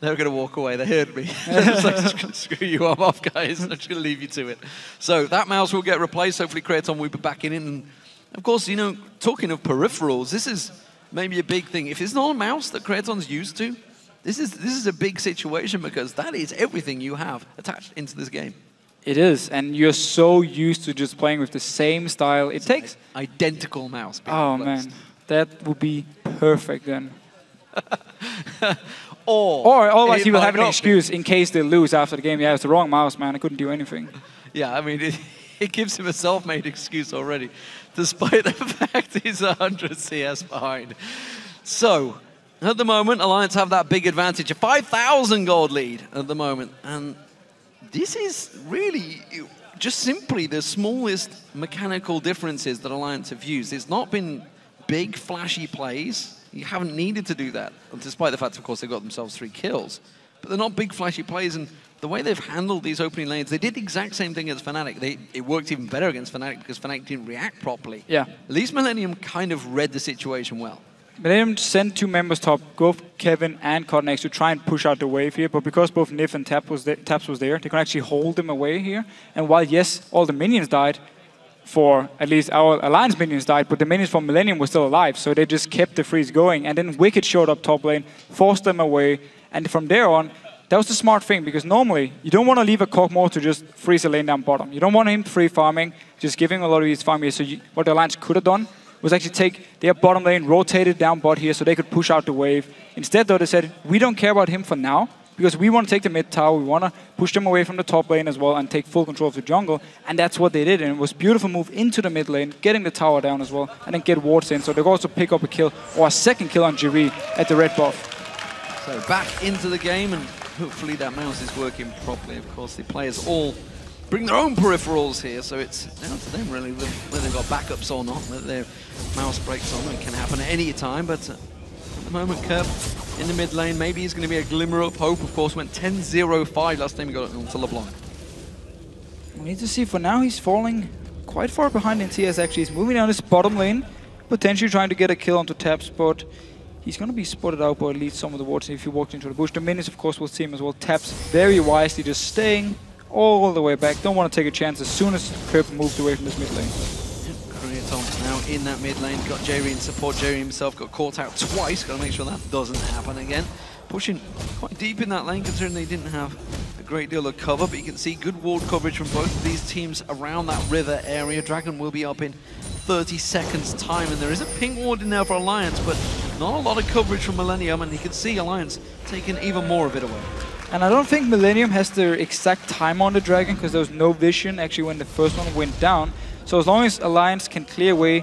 S1: They're going to walk away. They heard me. It's like, just going to screw you off, guys. I'm just going to leave you to it. So that mouse will get replaced. Hopefully, Creaton will be back in. And of course, you know, talking of peripherals, this is maybe a big thing. If it's not a mouse that Creaton's used to, this is a big situation because that is everything you have attached into this game.
S2: It is, and you're so used to just playing with the same style. It takes
S1: identical mouse.
S2: Oh man, that would be perfect then. Or otherwise he will have an excuse in case they lose after the game. Yeah, it's the wrong mouse, man. I couldn't do anything.
S1: Yeah, I mean, it gives him a self-made excuse already, despite the fact he's 100 CS behind. So, at the moment, Alliance have that big advantage, a 5,000 gold lead at the moment. And this is really just simply the smallest mechanical differences that Alliance have used. It's not been big, flashy plays. You haven't needed to do that, despite the fact, of course, they got themselves 3 kills. But they're not big, flashy plays, and the way they've handled these opening lanes, they did the exact same thing as Fnatic. It worked even better against Fnatic because Fnatic didn't react properly.
S2: Yeah.
S1: At least Millennium kind of read the situation well.
S2: Millennium sent 2 members top, both Kevin and KottenX, to try and push out the wave here, but because both Nyph and Tabzz was there, they could actually hold them away here. And while, yes, all the minions died, for at least our Alliance minions died, but the minions from Millennium were still alive, so they just kept the freeze going. And then Wickd showed up top lane, forced them away, and from there on, that was the smart thing, because normally you don't want to leave a Kog'Maw to just freeze a lane down bottom. You don't want him free farming, just giving a lot of his farm here. So what the Alliance could have done was actually take their bottom lane, rotate it down bot here so they could push out the wave. Instead, though, they said, we don't care about him for now, because we want to take the mid tower, we want to push them away from the top lane as well and take full control of the jungle, and that's what they did, and it was a beautiful move into the mid lane, getting the tower down as well, and then get wards in, so they could also pick up a kill, or a second kill on Jree at the red buff.
S1: So back into the game, and hopefully that mouse is working properly. Of course, the players all bring their own peripherals here, so it's down to them really, whether they've got backups or not, whether their mouse breaks on. It can happen at any time, but at the moment, Kerp in the mid lane, maybe he's going to be a glimmer of hope. Of course, went 10-0-5 last time he got onto Leblanc.
S2: We need to see, for now he's falling quite far behind in CS actually. He's moving down his bottom lane, potentially trying to get a kill onto Tabzz, but he's going to be spotted out by at least some of the wards if he walks into the bush. The minions, of course, will see him as well. Tabzz very wisely just staying all the way back. Don't want to take a chance as soon as Kerp moves away from this mid lane.
S1: Creaton now in that mid lane. Got Jree in support. Jree himself got caught out twice. Got to make sure that doesn't happen again. Pushing quite deep in that lane, considering they didn't have a great deal of cover. But you can see good ward coverage from both of these teams around that river area. Dragon will be up in 30 seconds time, and there is a pink ward in there for Alliance, but not a lot of coverage from Millennium, and you can see Alliance taking even more of it away.
S2: And I don't think Millennium has the exact time on the Dragon, because there was no vision actually when the first one went down. So as long as Alliance can clear away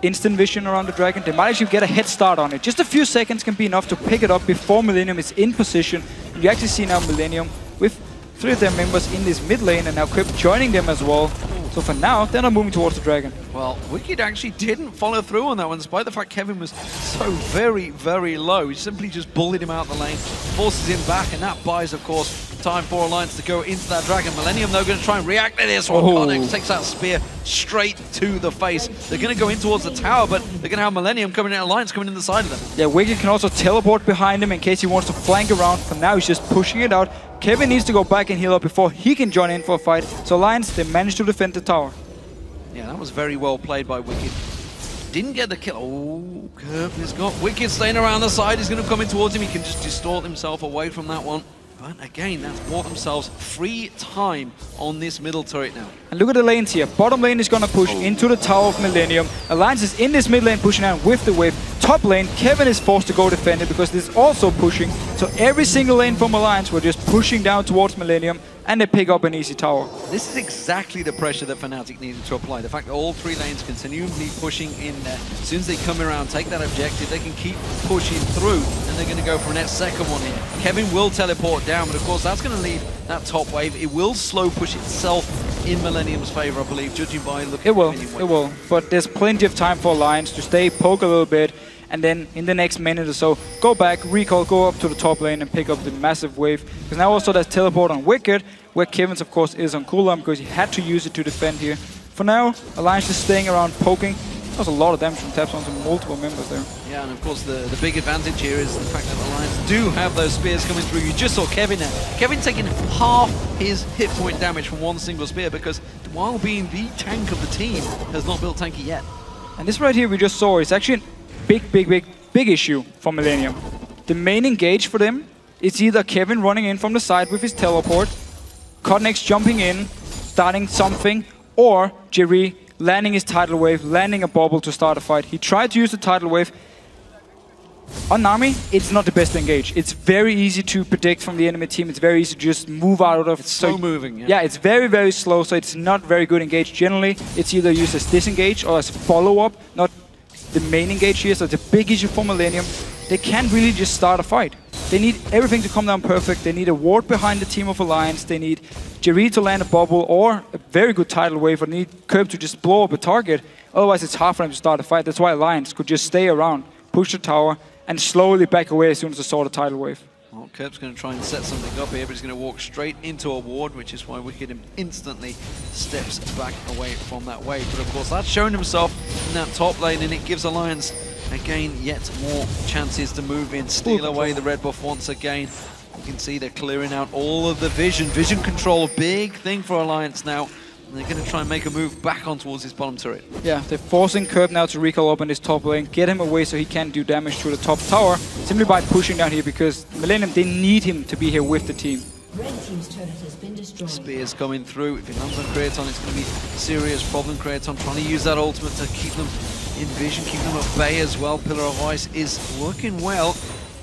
S2: instant vision around the Dragon, they might actually get a head start on it. Just a few seconds can be enough to pick it up before Millennium is in position. And you actually see now Millennium with 3 of their members in this mid lane, and now Kerp joining them as well. So for now, they're not moving towards the Dragon.
S1: Well, Wickd actually didn't follow through on that one, despite the fact Kevin was so very, very low. He simply just bullied him out the lane, forces him back, and that buys, of course, time for Alliance to go into that Dragon. Millennium, though, going to try and react to this one. KottenX takes that spear straight to the face. They're going to go in towards the tower, but they're going to have Millennium coming in, Alliance coming in the side of them.
S2: Yeah, Wickd can also teleport behind him in case he wants to flank around. For now, he's just pushing it out. Kevin needs to go back and heal up before he can join in for a fight. So Alliance, they managed to defend the tower.
S1: Yeah, that was very well played by Wickd. Didn't get the kill. Oh, Kerp has got Wickd staying around the side. He's going to come in towards him. He can just distort himself away from that one. But again, that's bought themselves free time on this middle turret now.
S2: And look at the lanes here. Bottom lane is going to push into the tower of Millennium. Alliance is in this mid lane pushing out with the wave. Top lane, Kevin is forced to go defend it because this is also pushing. So every single lane from Alliance, we're just pushing down towards Millennium. and they pick up an easy tower.
S1: This is exactly the pressure that Fnatic needed to apply. The fact that all 3 lanes continually pushing in there. As soon as they come around, take that objective, they can keep pushing through, and they're going to go for a net second one here. Kevin will teleport down, but of course that's going to leave that top wave. It will slow push itself in Millennium's favor, I believe, judging by looking
S2: It will. But there's plenty of time for Alliance to stay, poke a little bit, and then in the next minute or so, go back, recall, go up to the top lane and pick up the massive wave. Because now also there's teleport on Wickd, where Kevin's of course is on cooldown because he had to use it to defend here. For now, Alliance is staying around, poking. There's a lot of damage from Tabzz onto multiple members there.
S1: Yeah, and of course the big advantage here is the fact that Alliance do have those spears coming through. You just saw Kevin there. Kevin taking half his hit point damage from one single spear because while being the tank of the team, has not built tanky yet.
S2: And this right here we just saw is actually a big issue for Millennium. The main engage for them is either Kevin running in from the side with his teleport, KottenX jumping in, starting something, or Jree landing his tidal wave, landing a bubble to start a fight. He tried to use the tidal wave. On Nami, it's not the best engage. It's very easy to predict from the enemy team. It's very easy to just move out of.
S1: It's slow moving.
S2: Yeah, it's very slow, so it's not very good engage. Generally, it's either used as disengage or as follow-up, not the main engage here. So it's a big issue for Millennium. They can't really just start a fight. They need everything to come down perfect. They need a ward behind the team of Alliance. They need Jree to land a bubble or a very good tidal wave. Or they need Kerp to just blow up a target. Otherwise, it's hard for them to start a fight. That's why Alliance could just stay around, push the tower, and slowly back away as soon as they saw the tidal wave.
S1: Well, Kerp's going to try and set something up here, but he's going to walk straight into a ward, which is why Wickd instantly steps back away from that wave. But of course, that's shown himself in that top lane, and it gives Alliance, again, yet more chances to move in, steal away the red buff once again. You can see they're clearing out all of the vision. Vision control, a big thing for Alliance now. And they're going to try and make a move back on towards his bottom turret.
S2: Yeah, they're forcing Kerp now to recall up in this top lane, get him away so he can't do damage to the top tower, simply by pushing down here, because Millennium, they need him to be here with the team.
S9: Red team's turret has been destroyed.
S1: Spears coming through. If it lands on Creaton, it's going to be a serious problem. Creaton trying to use that ultimate to keep them in vision, keep them at bay as well. Pillar of Ice is working well.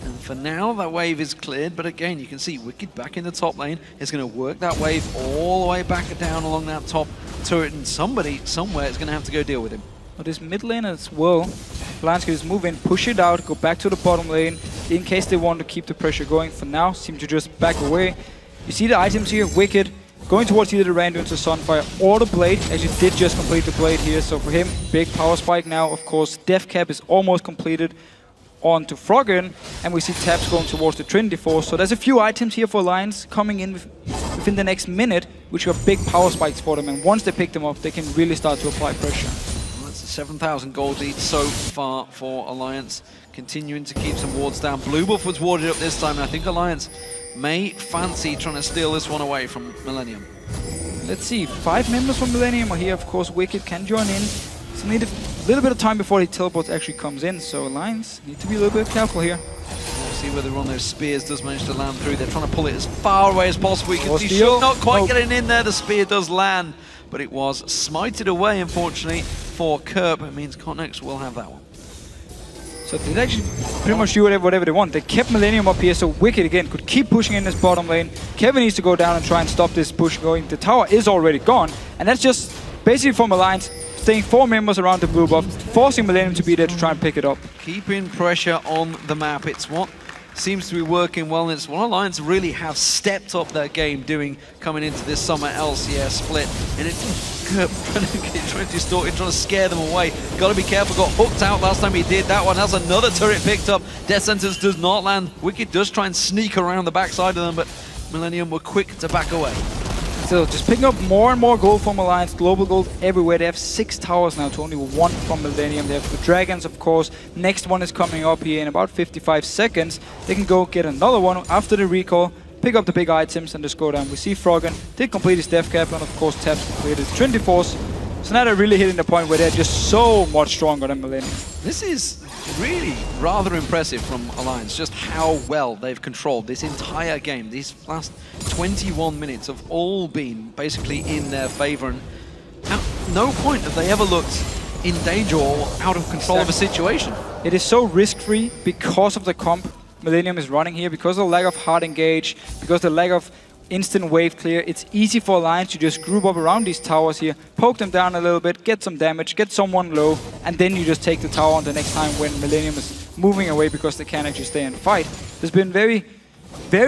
S1: And for now, that wave is cleared, but again, you can see Wickd back in the top lane is going to work that wave all the way back down along that top turret, and somebody, somewhere, is going to have to go deal with him.
S2: But this mid lane as well, Leblanc can just move in, push it out, go back to the bottom lane, in case they want to keep the pressure going. For now, seem to just back away. You see the items here, Wickd going towards either the Randuin's or Sunfire or the Blade, as you did just complete the Blade here, so for him, big power spike now. Of course, Death Cap is almost completed. On to Froggen, and we see Tabzz going towards the Trinity Force. So there's a few items here for Alliance coming in within the next minute, which are big power spikes for them, and once they pick them up, they can really start to apply pressure.
S1: Well, that's 7,000 gold lead so far for Alliance, continuing to keep some wards down. Blue buff was warded up this time, and I think Alliance may fancy trying to steal this one away from Millennium.
S2: Let's see, 5 members from Millennium are here. Of course, Wickd can join in. So need a little bit of time before the teleport actually comes in, so Alliance need to be a little bit careful here.
S1: We'll see whether one of those spears does manage to land through. They're trying to pull it as far away as possible. You can see Shook not quite getting in there. The spear does land, but it was smited away, unfortunately, for Kerp. It means KottenX will have that one.
S2: So they actually pretty much do whatever they want. They kept Millennium up here, so Wickd again could keep pushing in this bottom lane. Kevin needs to go down and try and stop this push going. The tower is already gone, and that's just basically from Alliance staying 4 members around the blue buff, forcing Millennium to be there to try and pick it up.
S1: Keeping pressure on the map. It's what seems to be working well, and it's what Alliance really have stepped up their game doing coming into this summer LCS split. And it's trying to distort it, trying to scare them away. Got to be careful, got hooked out last time he did that one. That's another turret picked up. Death Sentence does not land. Wickd does try and sneak around the backside of them, but Millennium were quick to back away.
S2: Still, just picking up more and more gold from Alliance, global gold everywhere. They have 6 towers now to only 1 from Millennium. They have the Dragons, of course. Next one is coming up here in about 55 seconds. They can go get another one after the recall, pick up the big items, and just go down. We see Froggen did complete his Death Cap, and of course Tabzz completed his Trinity Force. So now they're really hitting the point where they're just so much stronger than Millennium.
S1: This is really rather impressive from Alliance, just how well they've controlled this entire game. These last 21 minutes have all been basically in their favor, and at no point have they ever looked in danger or out of control of a situation.
S2: It is so risk-free because of the comp Millennium is running here, because of the lack of hard engage, because of the lack of instant wave clear. It's easy for Alliance to just group up around these towers here, poke them down a little bit, get some damage, get someone low, and then you just take the tower on the next time when Millennium is moving away because they can't actually stay and fight. There's been very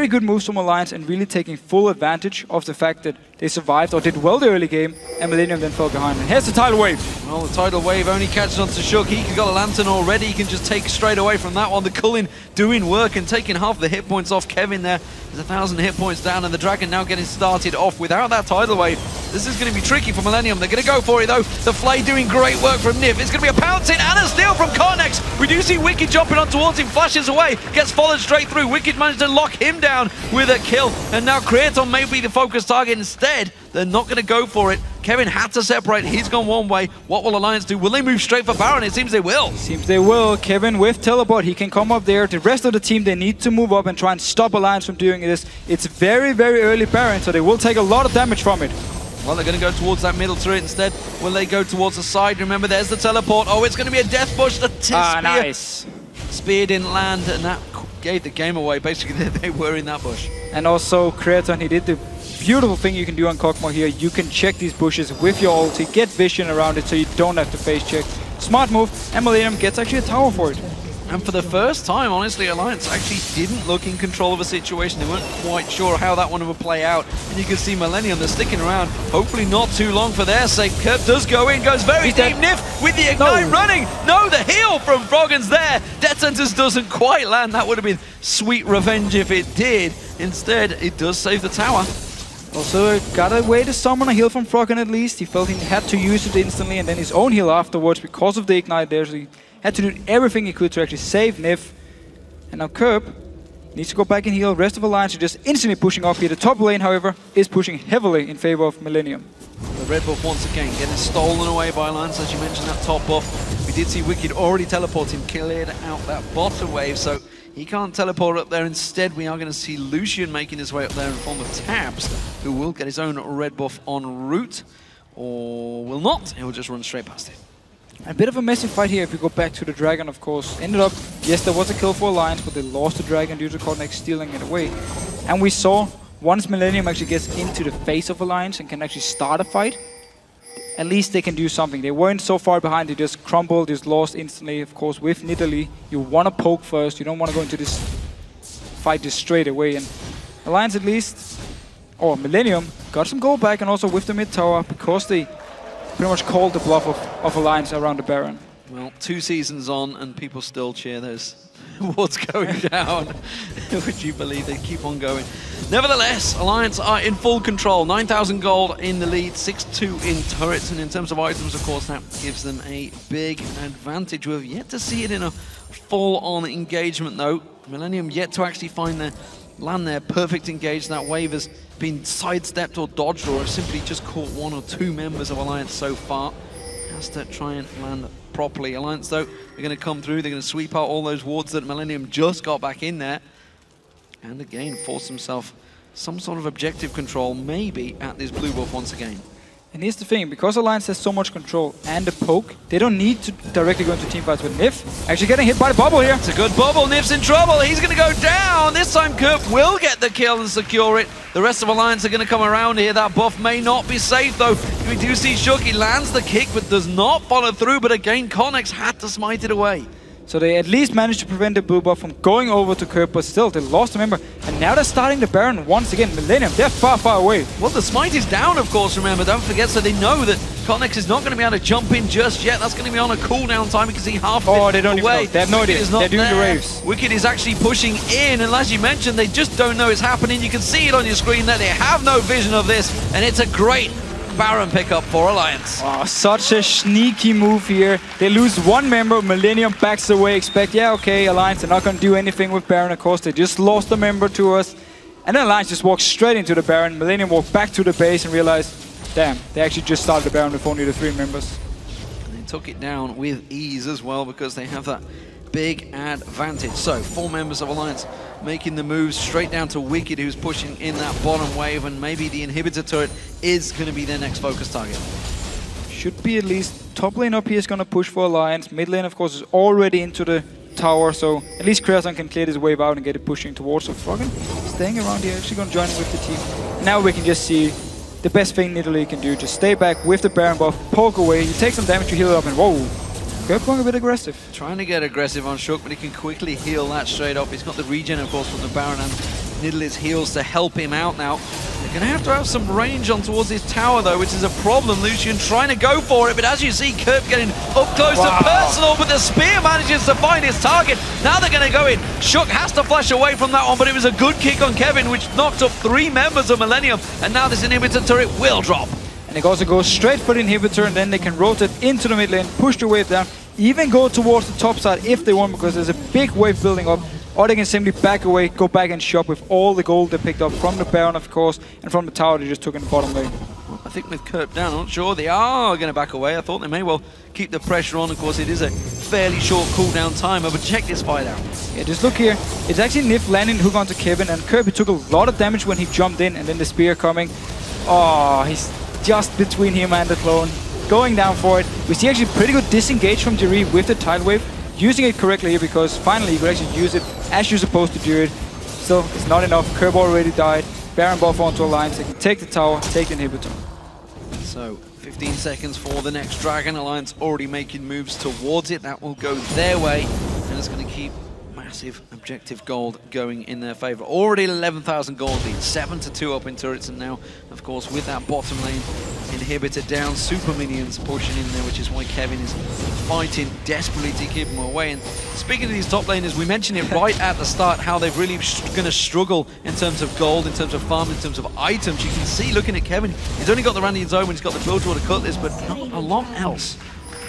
S2: good moves from Alliance and really taking full advantage of the fact that they survived or did well the early game, and Millennium then fell behind. And here's the tidal wave.
S1: Well, the tidal wave only catches on to Shook. He's got a lantern already. He can just take straight away from that one. The Culling doing work and taking half the hit points off Kevin there. There's 1,000 hit points down, and the Dragon now getting started off without that tidal wave. This is going to be tricky for Millennium. They're going to go for it though. The Flay doing great work from Nyph. It's going to be a pouncing and a steal from KottenX. We do see Wickd jumping on towards him, flashes away, gets followed straight through. Wickd managed to lock him down with a kill, and now Creaton may be the focus target instead. They're not going to go for it. Kevin had to separate. He's gone one way. What will Alliance do? Will they move straight for Baron? It seems they will.
S2: Seems they will. Kevin with teleport. He can come up there. The rest of the team, they need to move up and try and stop Alliance from doing this. It's very early Baron, so they will take a lot of damage from it.
S1: Well, they're going to go towards that middle turret instead. Will they go towards the side? Remember, there's the teleport. Oh, it's going to be a death push. The
S2: nice.
S1: Spear didn't land, and that gave the game away. Basically, they were in that bush.
S2: And also, Creaton, he did the beautiful thing you can do on Kog'Maw here. You can check these bushes with your ulti, get vision around it so you don't have to face check. Smart move, and Millennium gets actually a tower for it.
S1: And for the first time, honestly, Alliance actually didn't look in control of a situation. They weren't quite sure how that one would play out. And you can see Millennium, they're sticking around. Hopefully not too long for their sake. Kerp does go in, goes very deep. Nyph with the ignite running. No, the heal from Froggen's there. Death Sentence doesn't quite land. That would have been sweet revenge if it did. Instead, it does save the tower.
S2: Also got a way to summon a heal from Froggen at least. He felt he had to use it instantly and then his own heal afterwards because of the ignite there. So he had to do everything he could to actually save Nyph. And now Kerp needs to go back and heal. Rest of Alliance are just instantly pushing up here. The top lane, however, is pushing heavily in favor of Millennium.
S1: The red buff once again getting stolen away by Alliance, as you mentioned, that top buff. We did see Wickd already teleport him, cleared out that bottom wave, so he can't teleport up there. Instead, we are going to see Lucian making his way up there in form of Tabzz, who will get his own red buff en route, or will not. He'll just run straight past it.
S2: A bit of a messy fight here if you go back to the Dragon, of course. Ended up, yes, there was a kill for Alliance, but they lost the Dragon due to KottenX stealing it away. And we saw, once Millennium actually gets into the face of Alliance and can actually start a fight, at least they can do something. They weren't so far behind, they just crumbled, just lost instantly. Of course, with Nidalee, you want to poke first, you don't want to go into this fight just straight away. And Alliance at least, or Millennium, got some gold back, and also with the mid tower, because they pretty much called the bluff of Alliance around the Baron.
S1: Well, 2 seasons on and people still cheer those wards going down. Would you believe they keep on going? Nevertheless, Alliance are in full control. 9,000 gold in the lead, 6-2 in turrets, and in terms of items, of course, that gives them a big advantage. We've yet to see it in a full-on engagement, though. Millennium yet to actually find land their perfect engage. That wave has been sidestepped or dodged, or simply just caught 1 or 2 members of Alliance so far. Has to try and land properly. Alliance, though, they're going to come through. They're going to sweep out all those wards that Millennium just got back in there. And again, force himself some sort of objective control, maybe at this blue buff once again.
S2: And here's the thing, because Alliance has so much control and the poke, they don't need to directly go into teamfights with Nyph. Actually getting hit by the bubble here.
S1: It's a good bubble. Nyph's in trouble. He's going to go down. This time Kerp will get the kill and secure it. The rest of Alliance are going to come around here. That buff may not be safe, though. We do see Shook. He lands the kick, but does not follow through. But again, KottenX had to smite it away.
S2: So they at least managed to prevent the blue buff from going over to Kerp, but still, they lost a member. And now they're starting the Baron once again. Millennium, they're far away.
S1: Well, the smite is down, of course, remember. Don't forget, so they know that KottenX is not going to be able to jump in just yet. That's going to be on a cooldown time. You can see half of it
S2: Oh, they don't
S1: away.
S2: even know. They have no idea. They're doing the raves.
S1: Wickd is actually pushing in, and as you mentioned, they just don't know it's happening. You can see it on your screen that they have no vision of this, and it's a great Baron pickup for Alliance.
S2: Oh, such a sneaky move here. They lose 1 member, Millennium backs away, expect, yeah, okay, Alliance, they're not going to do anything with Baron, of course, they just lost a member to us. And then Alliance just walked straight into the Baron. Millennium walked back to the base and realized, damn, they actually just started the Baron with only the 3 members.
S1: And they took it down with ease as well, because they have that big advantage. So, 4 members of Alliance making the moves straight down to Wickd, who's pushing in that bottom wave, and maybe the inhibitor turret is going to be their next focus target.
S2: Should be at least top lane up here is going to push for Alliance. Mid lane, of course, is already into the tower, so at least Creaton can clear this wave out and get it pushing towards the Froggen. staying around here, actually going to join with the team. Now we can just see the best thing Nidalee can do. Just stay back with the Baron buff, poke away, you take some damage to heal up, and whoa. Kerp going a bit aggressive.
S1: Trying to get aggressive on Shook, but he can quickly heal that straight up. He's got the regen, of course, from the Baron and Nidalee's heals to help him out now. They're going to have some range on towards his tower, though, which is a problem. Lucian trying to go for it, but as you see, Kerp getting up close and personal, but the spear manages to find his target. Now they're going to go in. Shook has to flash away from that one, but it was a good kick on Kevin, which knocked up 3 members of Millennium, and now this inhibitor turret will drop.
S2: And they also go straight for the inhibitor, and then they can rotate into the mid lane, push the wave down, even go towards the top side if they want, because there's a big wave building up. Or they can simply back away, go back and shop with all the gold they picked up from the Baron, of course, and from the tower they just took in the bottom lane.
S1: Well, I think with Kerp down, I'm not sure they are going to back away. I thought they may well keep the pressure on. Of course, it is a fairly short cooldown timer, but check this fight out.
S2: Yeah, just look here. It's actually Nyph landing hook onto Kevin, and Kerp took a lot of damage when he jumped in, and then the spear coming. Oh, he's just between him and the clone. Going down for it. We see actually pretty good disengage from Jree with the tidal wave. Using it correctly here, because finally you could actually use it as you're supposed to do it. Still, it's not enough. Kerp already died. Baron buff onto Alliance. They can take the tower, take the inhibitor.
S1: So, 15 seconds for the next Dragon. Alliance already making moves towards it. That will go their way, and it's going to keep massive objective gold going in their favor. Already 11,000 gold lead, 7-2 up in turrets, and now, of course, with that bottom lane inhibitor down, super minions pushing in there, which is why Kevin is fighting desperately to keep them away. And speaking of these top laners, we mentioned it right at the start, how they're really going to struggle in terms of gold, in terms of farm, in terms of items. You can see, looking at Kevin, he's only got the Randian Zone when he's got the Filter to cut this, but not a lot else.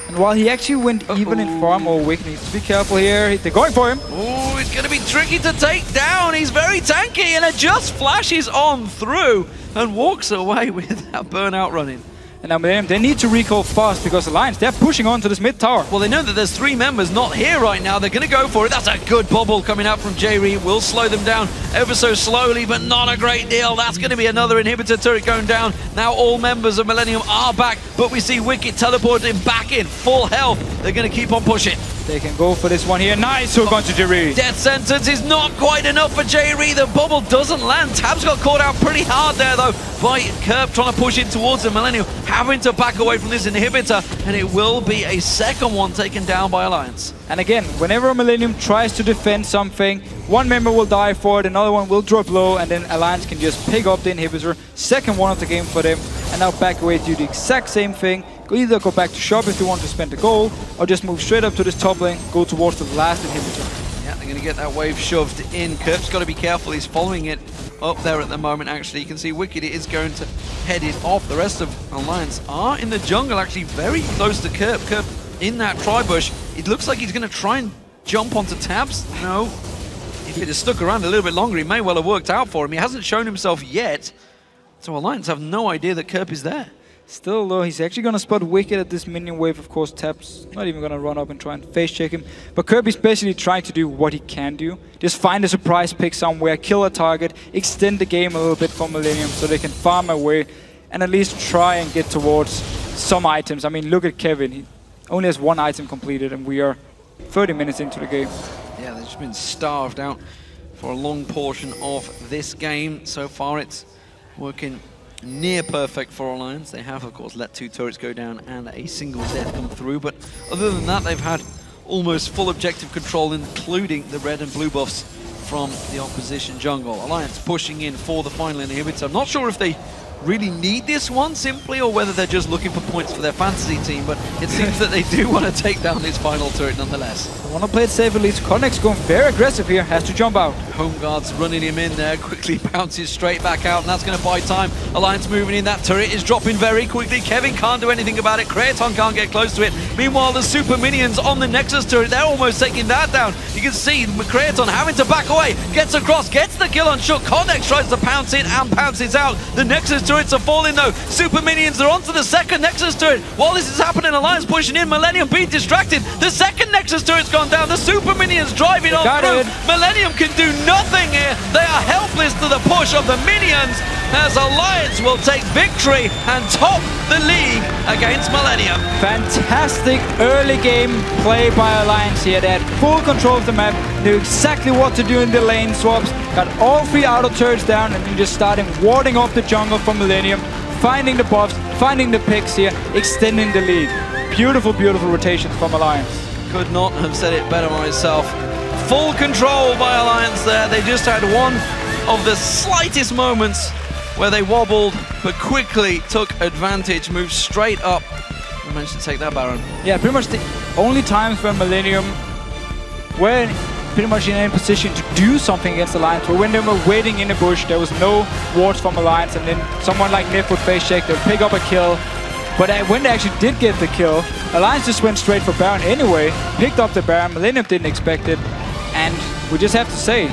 S2: And while he actually went even in farm, Wickd needs to be careful here. They're going for him.
S1: Oh, it's going to be tricky to take down. He's very tanky, and it just flashes on through and walks away with that burnout running.
S2: And now they need to recall fast, because Alliance, they're pushing on to this mid tower.
S1: Well, they know that there's 3 members not here right now. They're going to go for it. That's a good bubble coming out from Jree. Will slow them down ever so slowly, but not a great deal. That's going to be another inhibitor turret going down. Now all members of Millennium are back, but we see Wickd teleporting back in full health. They're going to keep on pushing.
S2: They can go for this one here. Nice hook onto Jree.
S1: Death sentence is not quite enough for Jree. The bubble doesn't land. Tabzz got caught out pretty hard there, though, by Kerp trying to push in towards the Millennium, having to back away from this inhibitor, and it will be a second one taken down by Alliance.
S2: And again, whenever a Millennium tries to defend something, one member will die for it, another one will drop low, and then Alliance can just pick up the inhibitor. Second one of the game for them, and now back away to do the exact same thing. Either go back to shop if they want to spend the gold, or just move straight up to this top lane, go towards the last inhibitor.
S1: Yeah, they're going to get that wave shoved in. Kerp's got to be careful. He's following it up there at the moment, actually. You can see Wickd is going to head it off. The rest of Alliance are in the jungle, actually very close to Kerp. Kerp in that tri-bush. It looks like he's going to try and jump onto Tabzz. No. If it had stuck around a little bit longer, he may well have worked out for him. He hasn't shown himself yet. So Alliance have no idea that Kerp is there.
S2: Still, though, he's actually going to spot Wickd at this minion wave. Of course, Tabzz not even going to run up and try and face check him. But Kerp is basically trying to do what he can do. Just find a surprise pick somewhere, kill a target, extend the game a little bit for Millennium so they can farm away and at least try and get towards some items. I mean, look at Kevin. He only has 1 item completed, and we are 30 minutes into the game.
S1: Yeah, they've just been starved out for a long portion of this game. So far, it's working near perfect for Alliance. They have, of course, let 2 turrets go down and a single death come through, but other than that, they've had almost full objective control, including the red and blue buffs from the opposition jungle. Alliance pushing in for the final inhibitor. I'm not sure if they really need this one simply, or whether they're just looking for points for their fantasy team, but it seems that they do want to take down this final turret nonetheless.
S2: They want to play it safe at least. KottenX going very aggressive here, has to jump out.
S1: Home guards running him in there, quickly bounces straight back out, and that's going to buy time. Alliance moving in, that turret is dropping very quickly. Kevin can't do anything about it, Creaton can't get close to it. Meanwhile, the super minions on the Nexus turret, they're almost taking that down. You can see Creaton having to back away, gets across, gets the kill on Shook. KottenX tries to pounce in and pounces out. The Nexus turrets are falling though. Super minions are onto the second Nexus turret. While this is happening, Alliance pushing in, Millennium being distracted. The second Nexus turret's gone down. The super minions driving on through. Millennium can do nothing here. They are helpless to the push of the minions, as Alliance will take victory and top the league against Millennium.
S2: Fantastic early game play by Alliance here. They had full control of the map. knew exactly what to do in the lane swaps, got all 3 auto turrets down, and then just started warding off the jungle from Millennium, finding the buffs, finding the picks here, extending the lead. Beautiful, beautiful rotations from Alliance.
S1: Could not have said it better myself. Full control by Alliance there. They just had one of the slightest moments where they wobbled, but quickly took advantage, moved straight up, and managed to take that Baron.
S2: Yeah, pretty much the only times when Millennium were pretty much in a position to do something against Alliance, but when they were waiting in the bush, there was no wards from Alliance, and then someone like Nyph would face check, they would pick up a kill. But when they actually did get the kill, Alliance just went straight for Baron anyway, picked up the Baron, Millennium didn't expect it, and we just have to say,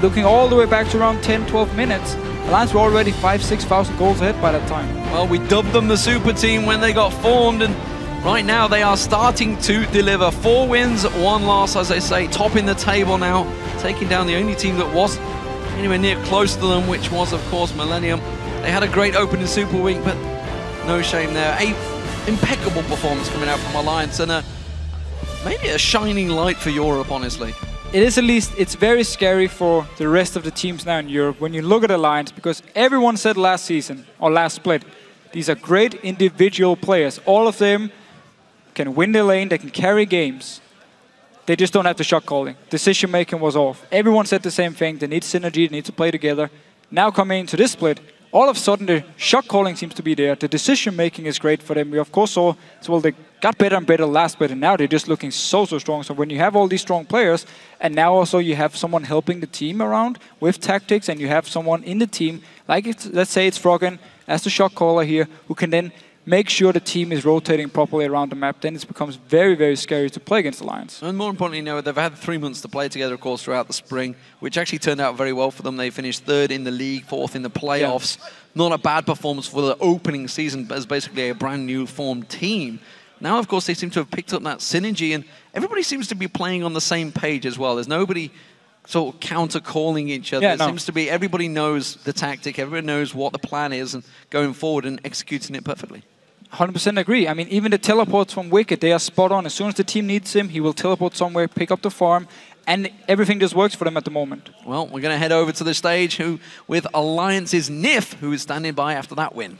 S2: looking all the way back to around 10-12 minutes, Alliance were already 5,000-6,000 goals ahead by that time.
S1: Well, we dubbed them the super team when they got formed, and right now they are starting to deliver. 4 wins, 1 loss, as they say, topping the table now, taking down the only team that wasn't anywhere near close to them, which was, of course, Millennium. They had a great opening Super Week, but no shame there. A impeccable performance coming out from Alliance, and maybe a shining light for Europe, honestly.
S2: It is, at least, it's very scary for the rest of the teams now in Europe when you look at Alliance, because everyone said last season, or last split, these are great individual players. All of them can win the lane, they can carry games. They just don't have the shot calling. Decision making was off. Everyone said the same thing, they need synergy, they need to play together. Now coming into this split, all of a sudden the shot calling seems to be there, the decision making is great for them. We of course saw, well, they got better and better last split, and now they're just looking so strong. So when you have all these strong players, and now also you have someone helping the team around with tactics, and you have someone in the team, like let's say it's Froggen as the shot caller here, who can then make sure the team is rotating properly around the map, then it becomes very, very scary to play against Alliance.
S1: And more importantly, they've had 3 months to play together, of course, throughout the spring, which actually turned out very well for them. They finished 3rd in the league, 4th in the playoffs. Yeah. Not a bad performance for the opening season, as basically a brand new formed team. Now, of course, they seem to have picked up that synergy, and everybody seems to be playing on the same page as well. There's nobody sort of counter-calling each other. It seems to be everybody knows the tactic, everybody knows what the plan is, and going forward and executing it perfectly.
S2: 100% agree. I mean, even the teleports from Wickd, they are spot on. As soon as the team needs him, he will teleport somewhere, pick up the farm, and everything just works for them at the moment.
S1: Well, we're going to head over to the stage with Alliance's Nyph, who is standing by after that win.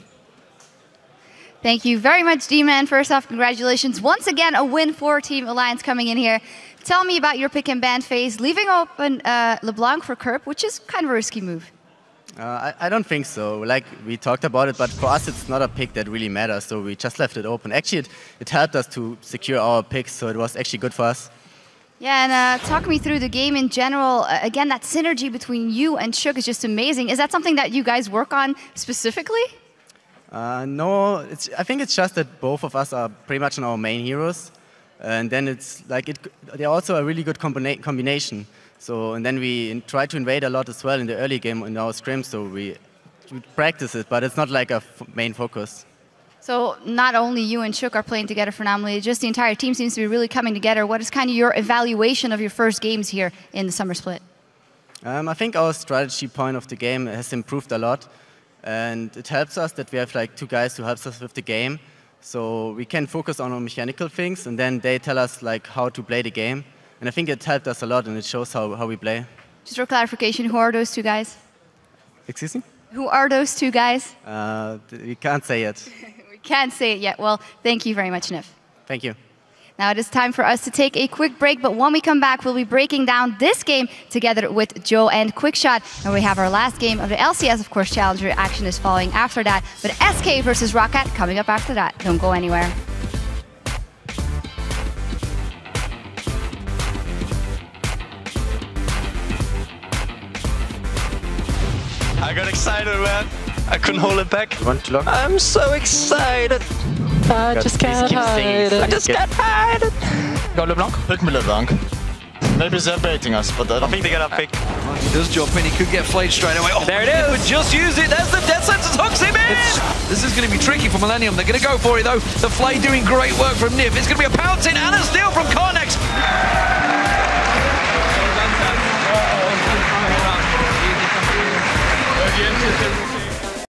S10: Thank you very much, D-Man. First off, congratulations. Once again, a win for Team Alliance coming in here. Tell me about your pick and ban phase, leaving open Leblanc for Kerp, which is kind of a risky move.
S11: I don't think so. Like, we talked about it, but for us it's not a pick that really matters, so we just left it open. Actually, it helped us to secure our picks, so it was actually good for us.
S10: Yeah, and talk me through the game in general. Again, that synergy between you and Shook is just amazing. Is that something that you guys work on specifically?
S11: No, I think it's just that both of us are pretty much on our main heroes. And then it's like, they're also a really good combination. So, and then we try to invade a lot as well in the early game in our scrims, so we practice it, but it's not like a main focus.
S10: So not only you and Shook are playing together phenomenally, just the entire team seems to be really coming together. What is kind of your evaluation of your first games here in the summer split?
S11: I think our strategy point of the game has improved a lot, and it helps us that we have like 2 guys who helps us with the game, so we can focus on our mechanical things, and then they tell us like how to play the game. And I think it helped us a lot, and it shows how we play.
S10: Just for clarification, who are those 2 guys?
S11: Excuse me?
S10: Who are those 2 guys?
S11: We can't say it.
S10: We can't say it yet. Well, thank you very much, Nyph.
S11: Thank you.
S10: Now it is time for us to take a quick break, but when we come back, we'll be breaking down this game together with Joe and Quickshot. And we have our last game of the LCS, of course, Challenger action is following after that. But SK versus Roccat coming up after that. Don't go anywhere.
S12: I got excited, man. I couldn't hold it back.
S11: Want to lock?
S12: I'm so excited. I just can't hide it. I just can't hide it.
S4: Go Leblanc. Pick me Leblanc. Maybe they're baiting us, but I
S12: think they're gonna pick.
S1: Well, he does jump in. He could get flayed straight away. Oh,
S2: there it is.
S1: But just use it. There's the death sentence. Hooks him in. This is going to be tricky for Millennium. They're going to go for it, though. The flay doing great work from Nyph. It's going to be a pouncing and a steal from KottenX.